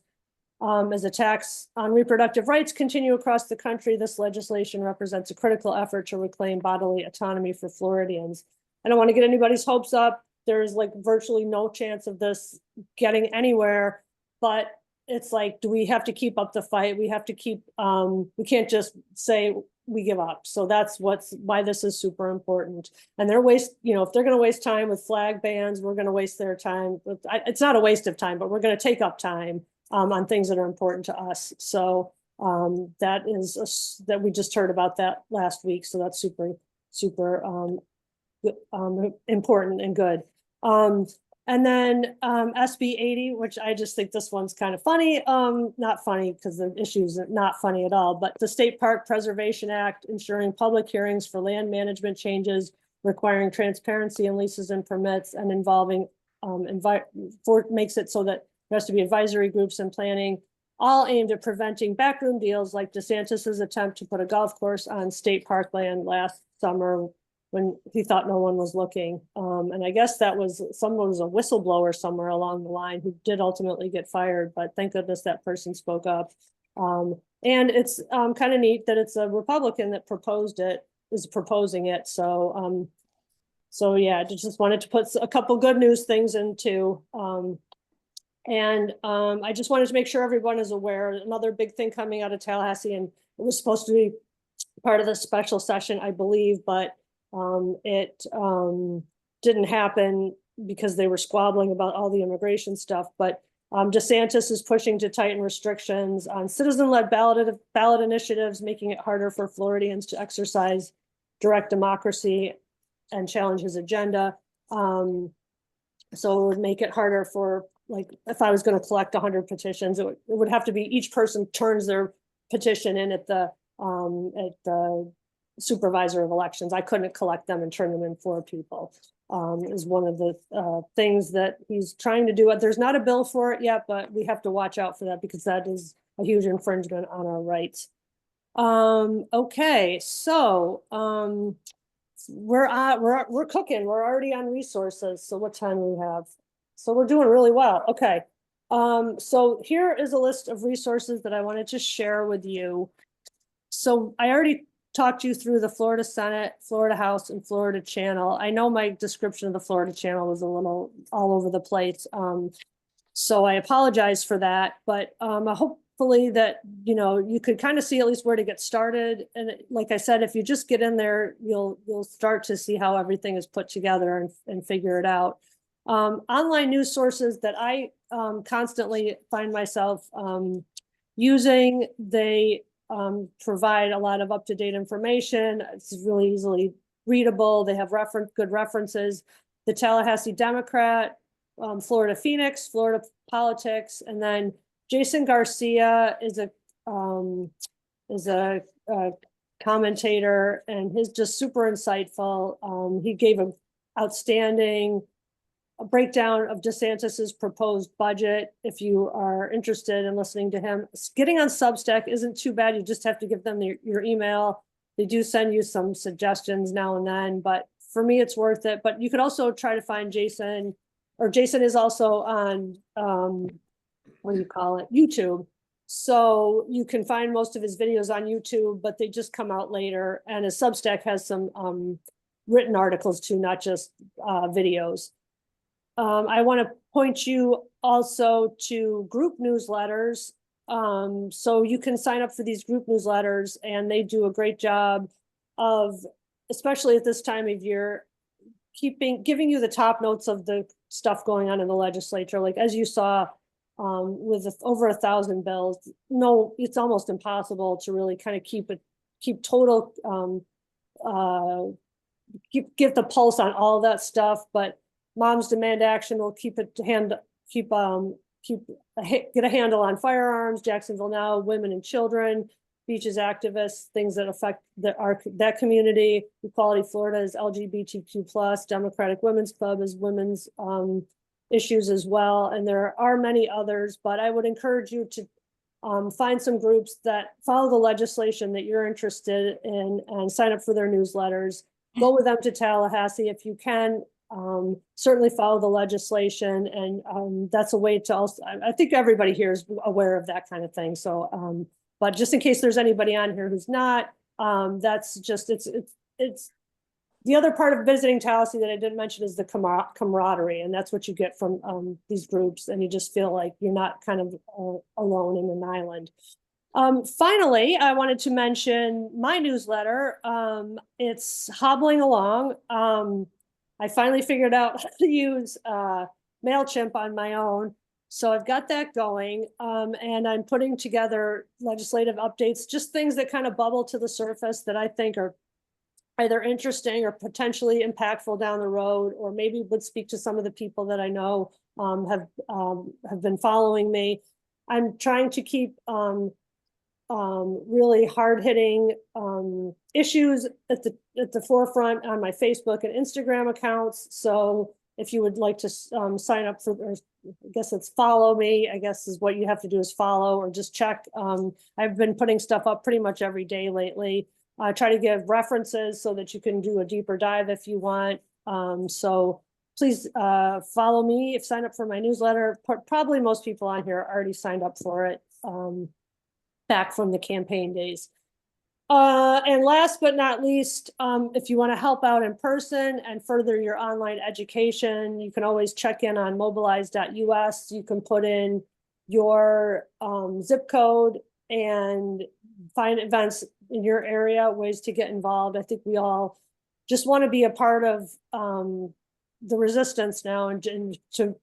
As attacks on reproductive rights continue across the country, this legislation represents a critical effort to reclaim bodily autonomy for Floridians. I don't want to get anybody's hopes up. There's like virtually no chance of this getting anywhere, but it's like, do we have to keep up the fight? We have to keep, we can't just say we give up. So that's why this is super important. And they're if they're going to waste time with flag bans, we're going to waste their time. It's not a waste of time, but we're going to take up time on things that are important to us. So that we just heard about that last week. So that's super important and good. And then SB 80, which I just think this one's kind of funny. Not funny because the issues are not funny at all, but the State Park Preservation Act, ensuring public hearings for land management changes, requiring transparency in leases and permits, and involving makes it so that there has to be advisory groups and planning, all aimed at preventing backroom deals like DeSantis's attempt to put a golf course on state parkland last summer when he thought no one was looking. And I guess someone was a whistleblower somewhere along the line who did ultimately get fired, but thank goodness that person spoke up. And it's kind of neat that it's a Republican that is proposing it. So yeah, just wanted to put a couple good news things into. I just wanted to make sure everyone is aware. Another big thing coming out of Tallahassee, and it was supposed to be part of the special session, I believe, but it didn't happen because they were squabbling about all the immigration stuff. But DeSantis is pushing to tighten restrictions on citizen-led ballot initiatives, making it harder for Floridians to exercise direct democracy and challenge his agenda. So it would make it harder for, like, if I was going to collect 100 petitions, it would have to be each person turns their petition in at the supervisor of elections. I couldn't collect them and turn them in for people. Is one of the things that he's trying to do. There's not a bill for it yet, but we have to watch out for that because that is a huge infringement on our rights. Okay, so we're cooking. We're already on resources. So what time do we have? So we're doing really well. Okay. So here is a list of resources that I wanted to share with you. So I already talked you through the Florida Senate, Florida House, and Florida Channel. I know my description of the Florida Channel was a little all over the place. So I apologize for that, but hopefully that, you could kind of see at least where to get started. And like I said, if you just get in there, you'll start to see how everything is put together and figure it out. Online news sources that I constantly find myself using, they provide a lot of up-to-date information. It's really easily readable. They have good references. The Tallahassee Democrat, Florida Phoenix, Florida Politics, and then Jason Garcia is a commentator, and he's just super insightful. He gave an outstanding breakdown of DeSantis's proposed budget. If you are interested in listening to him, getting on Substack isn't too bad. You just have to give them your email. They do send you some suggestions now and then, but for me, it's worth it. But you could also try to find Jason, or Jason is also on, what do you call it? YouTube. So you can find most of his videos on YouTube, but they just come out later. And his Substack has some written articles too, not just videos. I want to point you also to group newsletters. So you can sign up for these group newsletters, and they do a great job of, especially at this time of year, giving you the top notes of the stuff going on in the legislature. Like, as you saw, with over 1,000 bills, no, it's almost impossible to really kind of keep total, give the pulse on all that stuff. But Moms Demand Action will get a handle on firearms. Jacksonville Now, women and children. Beaches activists, things that affect that community. Equality Florida is LGBTQ+. Democratic Women's Club is women's issues as well. And there are many others, but I would encourage you to find some groups that follow the legislation that you're interested in and sign up for their newsletters. Go with them to Tallahassee if you can. Certainly follow the legislation, and that's a way to also, I think everybody here is aware of that kind of thing. So, but just in case there's anybody on here who's not, that's just, it's the other part of visiting Tallahassee that I didn't mention is the camaraderie, and that's what you get from these groups, and you just feel like you're not kind of alone in an island. Finally, I wanted to mention my newsletter. It's hobbling along. I finally figured out how to use MailChimp on my own. So I've got that going, and I'm putting together legislative updates, just things that kind of bubble to the surface that I think are either interesting or potentially impactful down the road, or maybe would speak to some of the people that I know have been following me. I'm trying to keep really hard-hitting issues at the forefront on my Facebook and Instagram accounts. So if you would like to sign up for, or I guess it's follow me, I guess is what you have to do, is follow or just check. I've been putting stuff up pretty much every day lately. I try to give references so that you can do a deeper dive if you want. So please follow me, sign up for my newsletter. Probably most people on here already signed up for it back from the campaign days. And last but not least, if you want to help out in person and further your online education, you can always check in on mobilize.us. You can put in your zip code and find events in your area, ways to get involved. I think we all just want to be a part of the resistance now, and to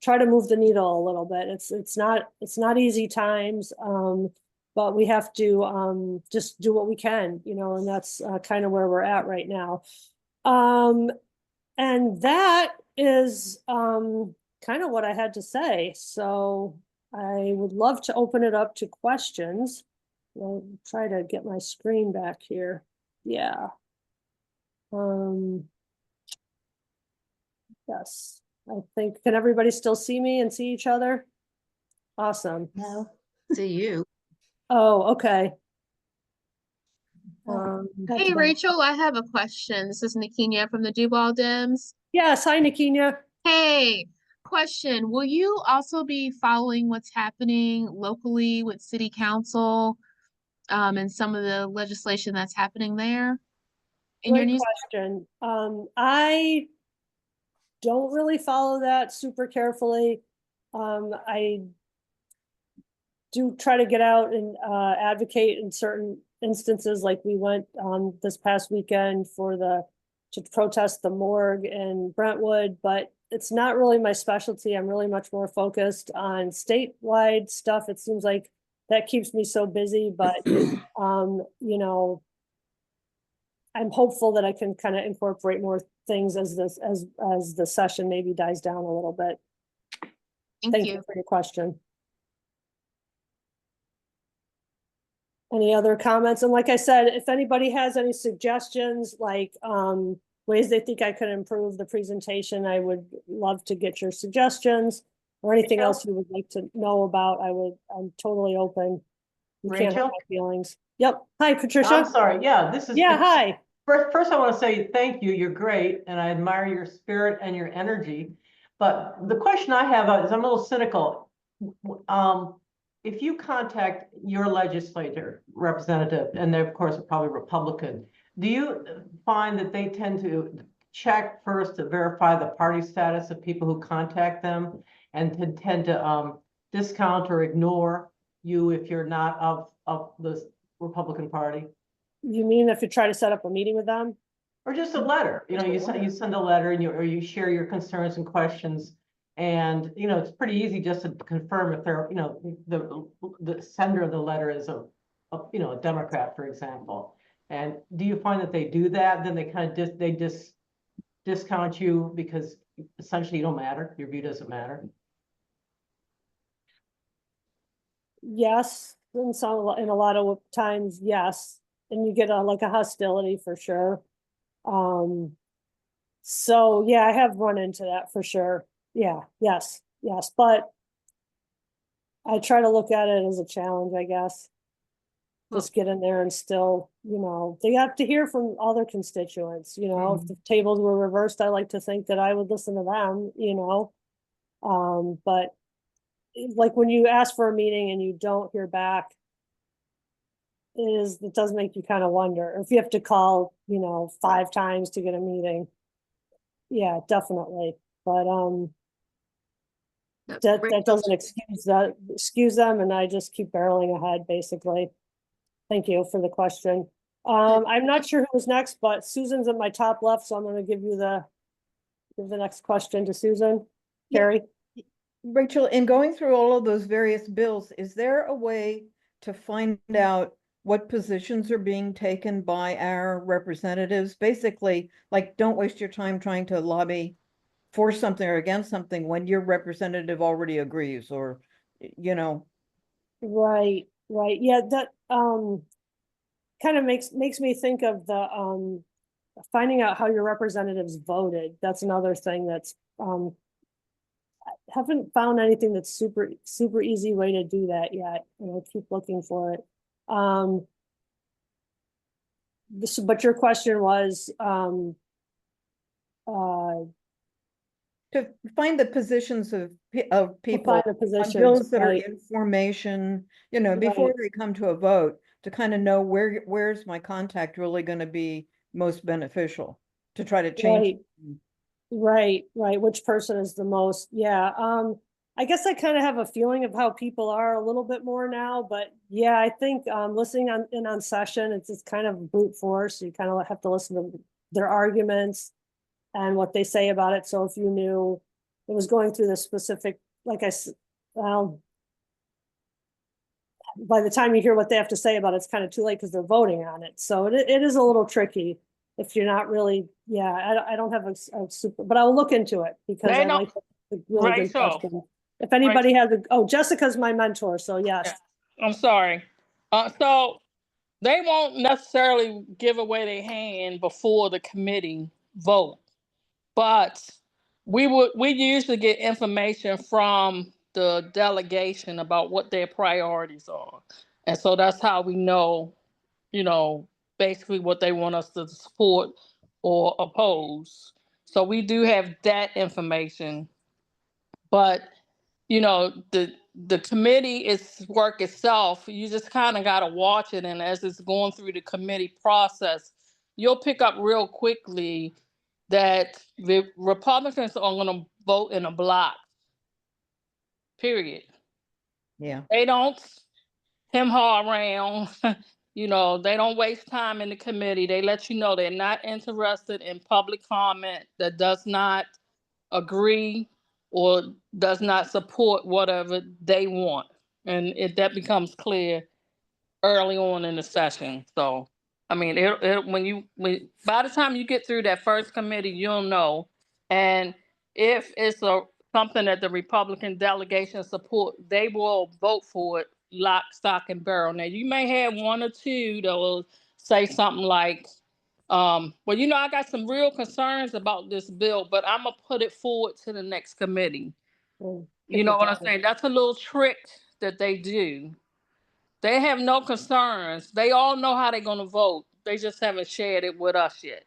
try to move the needle a little bit. It's not easy times, but we have to just do what we can, and that's kind of where we're at right now. And that is kind of what I had to say. So I would love to open it up to questions. I'll try to get my screen back here. Yeah. Yes, I think, can everybody still see me and see each other? Awesome. No, see you. Oh, okay. Hey, Rachel, I have a question. This is Nikinia from the Duval Dems. Yes, hi, Nikinia. Hey, question. Will you also be following what's happening locally with city council and some of the legislation that's happening there in your Great news? question. I don't really follow that super carefully. I do try to get out and advocate in certain instances, like we went this past weekend to protest the morgue in Brentwood, but it's not really my specialty. I'm really much more focused on statewide stuff. It seems like that keeps me so busy, but I'm hopeful that I can kind of incorporate more things as the session maybe dies down a little bit. Thank you for your question. Any other comments? And like I said, if anybody has any suggestions, like ways they think I could improve the presentation, I would love to get your suggestions, or anything else you would like to know about. I'm totally open. You can't hurt my feelings. Yep. Hi, Patricia. I'm sorry. Yeah, this is. Yeah, hi. First, I want to say thank you. You're great, and I admire your spirit and your energy. But the question I have is, I'm a little cynical. If you contact your legislator representative, and they're of course probably Republican, do you find that they tend to check first to verify the party status of people who contact them, and tend to discount or ignore you if you're not of the Republican Party? You mean if you try to set up a meeting with them? Or just a letter, you send a letter, and you share your concerns and questions. And, it's pretty easy just to confirm if they're, the sender of the letter is a Democrat, for example. And do you find that they do that? Then they kind of discount you because essentially you don't matter. Your view doesn't matter. Yes, in a lot of times, yes. And you get like a hostility for sure. So yeah, I have run into that for sure. Yeah, yes, but I try to look at it as a challenge, I guess. Just get in there and still, they have to hear from other constituents, if the tables were reversed, I like to think that I would listen to them, but like when you ask for a meeting and you don't hear back, it does make you kind of wonder if you have to call, 5 times to get a meeting. Yeah, definitely. But that doesn't excuse them, and I just keep barreling ahead, basically. Thank you for the question. I'm not sure who was next, but Susan's at my top left, so I'm going to give the next question to Susan. Carrie. Rachel, in going through all of those various bills, is there a way to find out what positions are being taken by our representatives? Basically, like, don't waste your time trying to lobby for something or against something when your representative already agrees, or, you know. Right, right. Yeah, that kind of makes me think of the finding out how your representatives voted. That's another thing that's haven't found anything that's super easy way to do that yet. And I'll keep looking for it. But your question was To find the positions of people find the on positions, bills that are right. in formation, you know, before Right. they come to a vote, to kind of know where's my contact really going to be most beneficial to try to change. Right. Which person is the most? Yeah. I guess I kind of have a feeling of how people are a little bit more now, but yeah, I think listening on session, it's kind of brute force. You kind of have to listen to their arguments and what they say about it. So if you knew it was going through the specific, like I said, well, by the time you hear what they have to say about it, it's kind of too late because they're voting on it. So it is a little tricky if you're not really, yeah, I don't have a super, but I'll look into it because They I don't- like a really good Rachel. question. If anybody has Jessica's my mentor, so yes. I'm sorry. So they won't necessarily give away their hand before the committee vote, but we usually get information from the delegation about what their priorities are, and so that's how we know, basically what they want us to support or oppose. So we do have that information, but the committee is work itself. You just kind of got to watch it, and as it's going through the committee process, you'll pick up real quickly that the Republicans are going to vote in a block. Period. Yeah. They don't hem-haw around. They don't waste time in the committee. They let you know they're not interested in public comment that does not agree or does not support whatever they want. And that becomes clear early on in the session. So, I mean, by the time you get through that first committee, you'll know. And if it's something that the Republican delegation support, they will vote for it lock, stock, and barrel. Now, you may have one or two that will say something like, I got some real concerns about this bill, but I'm gonna put it forward to the next committee. You know what I'm saying? That's a little trick that they do. They have no concerns. They all know how they're gonna vote. They just haven't shared it with us yet.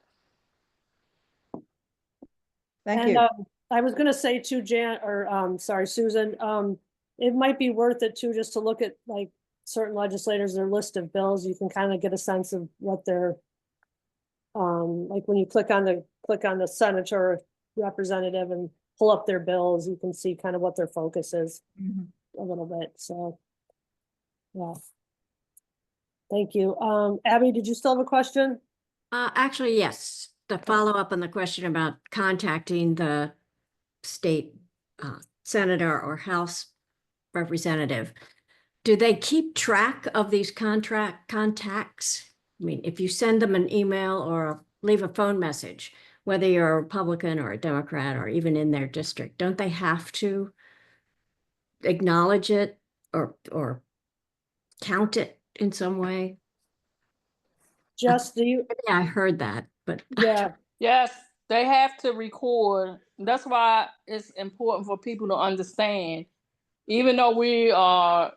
Thank you. I was gonna say too, Susan, it might be worth it too, just to look at like certain legislators, their list of bills. You can kind of get a sense of what they're like when you click on the senator representative and pull up their bills, you can see kind of what their focus is a little bit. So yeah. Thank you. Abby, did you still have a question? Actually, yes. To follow up on the question about contacting the state senator or House representative, do they keep track of these contacts? I mean, if you send them an email or leave a phone message, whether you're a Republican or a Democrat or even in their district, don't they have to acknowledge it or count it in some way? Just do you? Yeah, I heard that, but Yeah. Yes, they have to record. That's why it's important for people to understand. Even though we are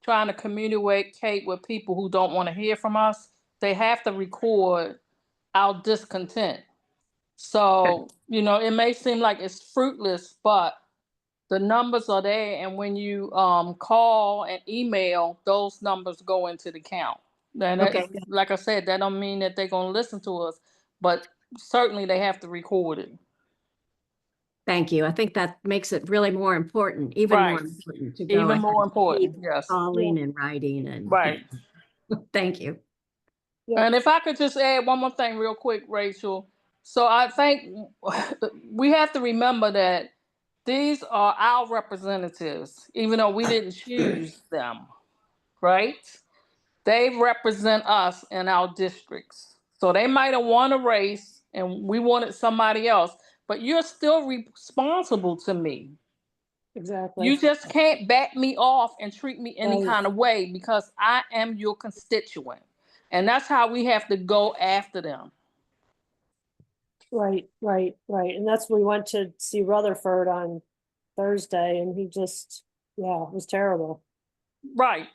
trying to communicate with people who don't want to hear from us, they have to record our discontent. So, it may seem like it's fruitless, but the numbers are there. And when you call and email, those numbers go into the count. And okay. like I said, that don't mean that they're going to listen to us, but certainly they have to record it. Thank you. I think that makes it really more important, even more important to go Even more ahead important, and keep yes. calling and writing and Right. Thank you. Yeah. And if I could just add one more thing real quick, Rachel. So I think we have to remember that these are our representatives, even though we didn't choose them, right? They represent us in our districts. So they might have won a race and we wanted somebody else, but you're still responsible to me. Exactly. You just can't back me off and treat me any Right. kind of way because I am your constituent. And that's how we have to go after them. Right. And that's, we went to see Rutherford on Thursday and he just, yeah, it was terrible. Right.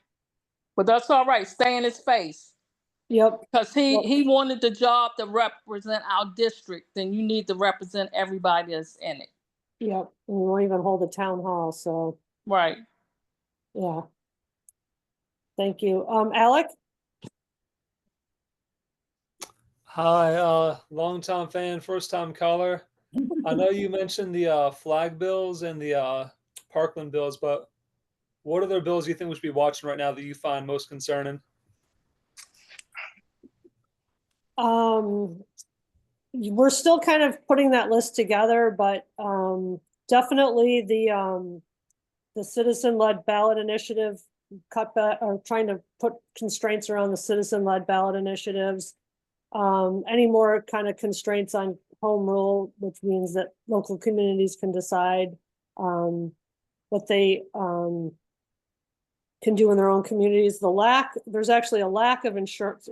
But that's all right. Stay in his face. Yep. Because Well- he wanted the job to represent our district, then you need to represent everybody that's in it. Yep. And we won't even hold a town hall, so, Right. yeah. Thank you. Alec? Hi, longtime fan, first time caller. I know you mentioned the flag bills and the Parkland bills, but what other bills do you think we should be watching right now that you find most concerning? We're still kind of putting that list together, but definitely the citizen-led ballot initiative cut back, or trying to put constraints around the citizen-led ballot initiatives. Any more kind of constraints on home rule, which means that local communities can decide what they can do in their own communities. There's actually a lack of insurance,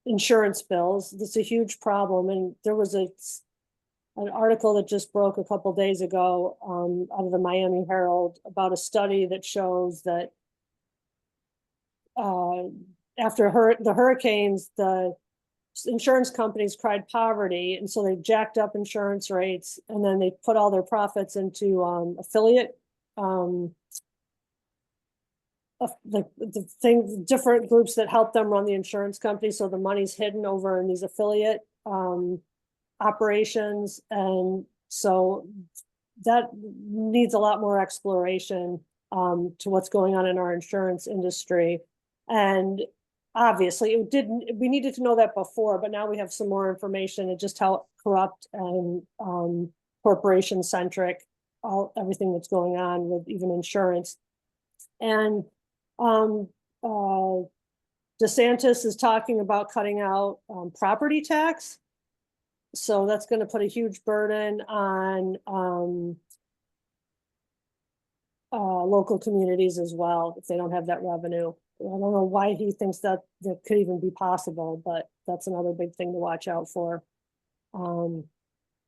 insurance bills. That's a huge problem. And there was an article that just broke a couple days ago out of the Miami Herald about a study that shows that after the hurricanes, the insurance companies cried poverty, and so they jacked up insurance rates, and then they put all their profits into affiliate different groups that help them run the insurance company. So the money's hidden over in these affiliate operations, and so that needs a lot more exploration to what's going on in our insurance industry. And obviously we needed to know that before, but now we have some more information and just how corrupt and corporation centric everything that's going on with even insurance. And DeSantis is talking about cutting out property tax. So that's going to put a huge burden on local communities as well, if they don't have that revenue. I don't know why he thinks that could even be possible, but that's another big thing to watch out for.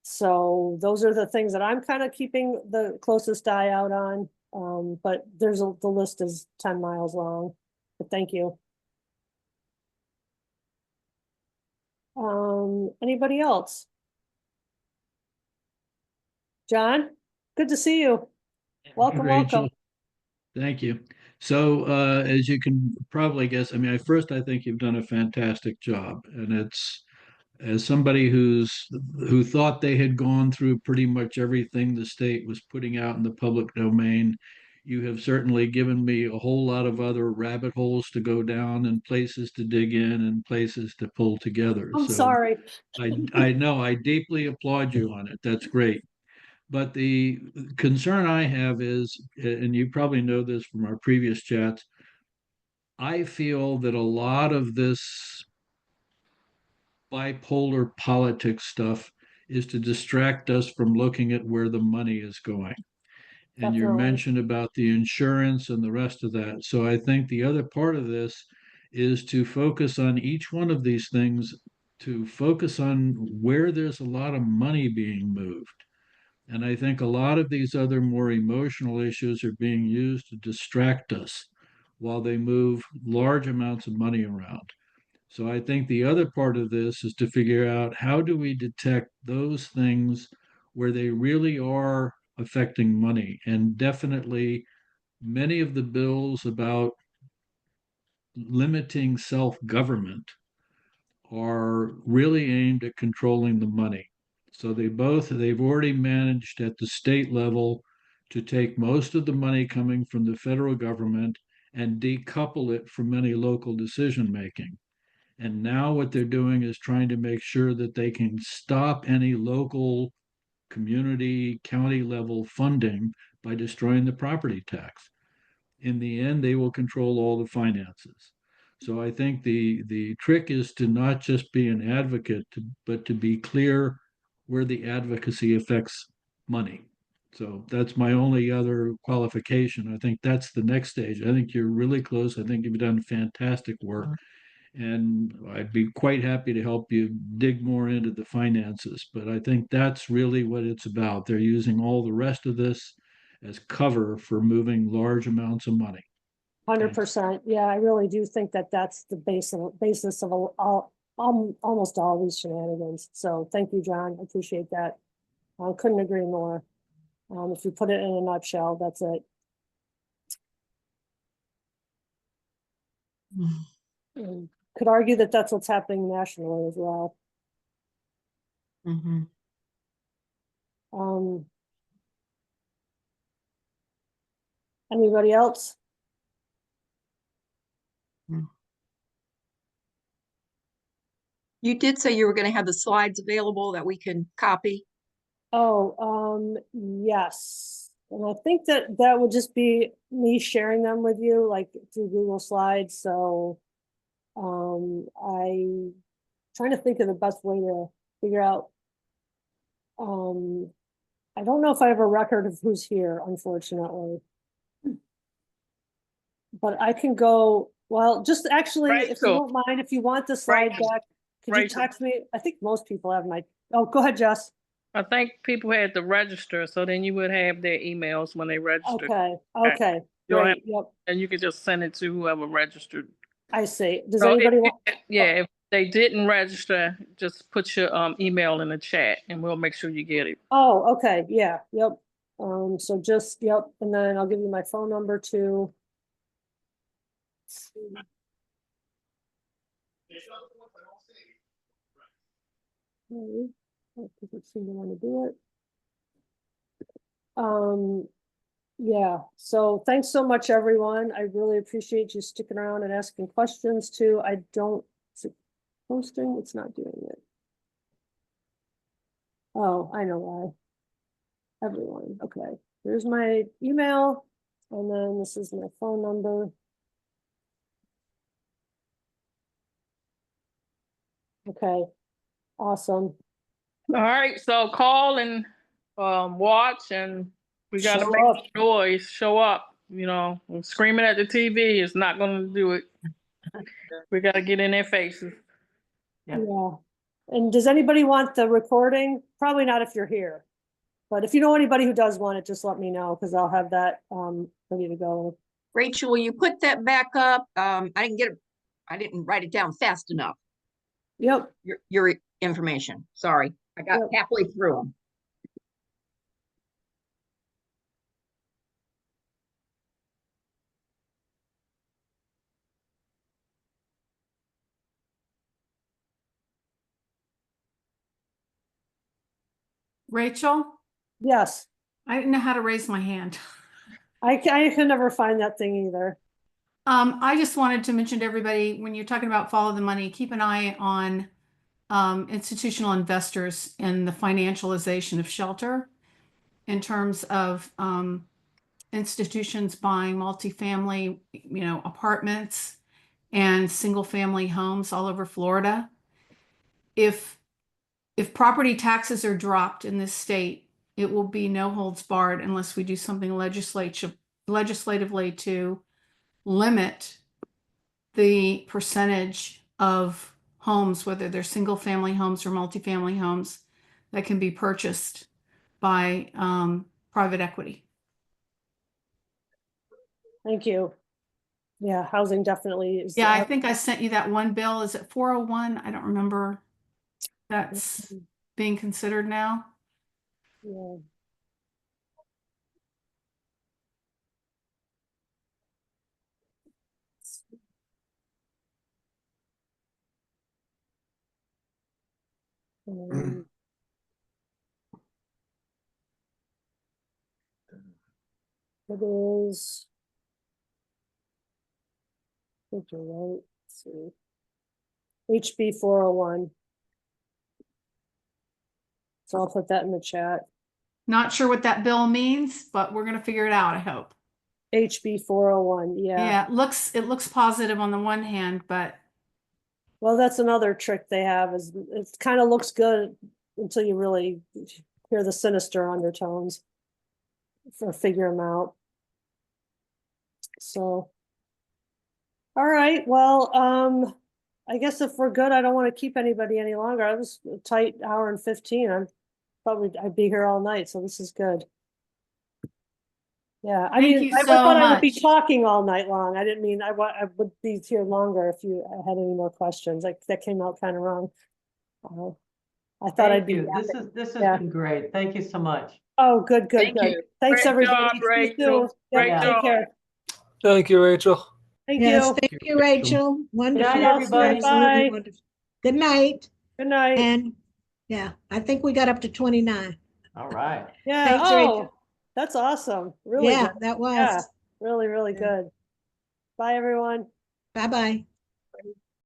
So those are the things that I'm kind of keeping the closest eye out on. But the list is 10 miles long, but thank you. Anybody else? John, good to see you. Welcome, Rachel. welcome. Thank you. So as you can probably guess, I mean, I think you've done a fantastic job. And it's, as somebody who thought they had gone through pretty much everything the state was putting out in the public domain, you have certainly given me a whole lot of other rabbit holes to go down and places to dig in and places to pull together. I'm So sorry. I know, I deeply applaud you on it. That's great. But the concern I have is, and you probably know this from our previous chats, I feel that a lot of this bipolar politics stuff is to distract us from looking at where the money is going. And you Definitely. mentioned about the insurance and the rest of that. So I think the other part of this is to focus on each one of these things, to focus on where there's a lot of money being moved. And I think a lot of these other more emotional issues are being used to distract us while they move large amounts of money around. So I think the other part of this is to figure out, how do we detect those things where they really are affecting money? And definitely many of the bills about limiting self-government are really aimed at controlling the money. So they've already managed at the state level to take most of the money coming from the federal government and decouple it from any local decision making. And now what they're doing is trying to make sure that they can stop any local community, county level funding by destroying the property tax. In the end, they will control all the finances. So I think the trick is to not just be an advocate, but to be clear where the advocacy affects money. So that's my only other qualification. I think that's the next stage. I think you're really close. I think you've done fantastic work. And I'd be quite happy to help you dig more into the finances. But I think that's really what it's about. They're using all the rest of this as cover for moving large amounts of money. 100%. Yeah, I really do think that that's the basis of almost all these shenanigans. So thank you, John. I appreciate that. I couldn't agree more. If you put it in a nutshell, that's it. And could argue that that's what's happening nationally as well. Anybody else? You did say you were going to have the slides available that we can copy. Oh, yes. And I think that that would just be me sharing them with you, like through Google Slides. So, I trying to think of the best way to figure out. I don't know if I have a record of who's here, unfortunately. But I can go, well, just actually, if you Rachel. don't mind, if you want the slide Rachel. back, could you Rachel. text me? I think most people have my, oh, go ahead, Jess. I think people had to register, so then you would have their emails when they register. Okay, You'll have- great, yep, And you can just send it to whoever registered. I see. Does So anybody want? yeah, if they didn't register, just put your email in the chat and we'll make sure you get it. Oh, okay, yeah, yep. So just, yep, and then I'll give you my phone number too. Doesn't seem to want to do it. Yeah, so thanks so much, everyone. I really appreciate you sticking around and asking questions too. I don't, is it posting? It's not doing it. Oh, I know why. Everyone, okay. Here's my email, and then this is my phone number. Okay, awesome. All right, so call and watch, and we gotta Show make up. some noise, show up, screaming at the TV is not gonna do it. We gotta get in their faces. Yeah. And does anybody want the recording? Probably not if you're here. But if you know anybody who does want it, just let me know, because I'll have that ready to go. Rachel, will you put that back up? I didn't write it down fast enough. Yep. Your information. Sorry, I got Yep. halfway through them. Rachel, Yes. I didn't know how to raise my hand. I can never find that thing either. I just wanted to mention to everybody, when you're talking about follow the money, keep an eye on institutional investors and the financialization of shelter in terms of institutions buying multifamily, apartments and single family homes all over Florida. If property taxes are dropped in this state, it will be no holds barred unless we do something legislatively to limit the percentage of homes, whether they're single family homes or multifamily homes, that can be purchased by private equity. Thank you. Yeah, housing definitely is. Yeah, I think I sent you that one bill. Is it 401? I don't remember. That's being considered now. Yeah. It is. I think you're right. Let's see. HB 401. So I'll put that in the chat. Not sure what that bill means, but we're gonna figure it out, I hope. HB 401, yeah. Yeah, it looks positive on the one hand, but Well, that's another trick they have is it kind of looks good until you really hear the sinister undertones or figure them out. So, all right, well, I guess if we're good, I don't want to keep anybody any longer. I was a tight hour and 15. I'd be here all night, so this is good. Yeah, I Thank mean, you I so thought I would be much. talking all night long. I didn't mean I would be here longer if you had any more questions. Like that came out kind of wrong. I thought I'd Thank be. you. This has Yeah. been great. Thank you so much. Oh, good, good, Thank good. you. Thanks, Great everybody. job, See you Rachel. soon. Yep, Great take job. care. Thank you, Rachel. Thank Yes, you. thank you, Rachel. Wonderful. night, everybody. Absolutely Bye. wonderful. Good night. Good night. And yeah, I think we got up to 29. All right. Yeah, Thanks, oh, Rachel. that's awesome. Really Yeah, good. that Yeah, was. really, really Yeah. good. Bye, everyone. Bye-bye.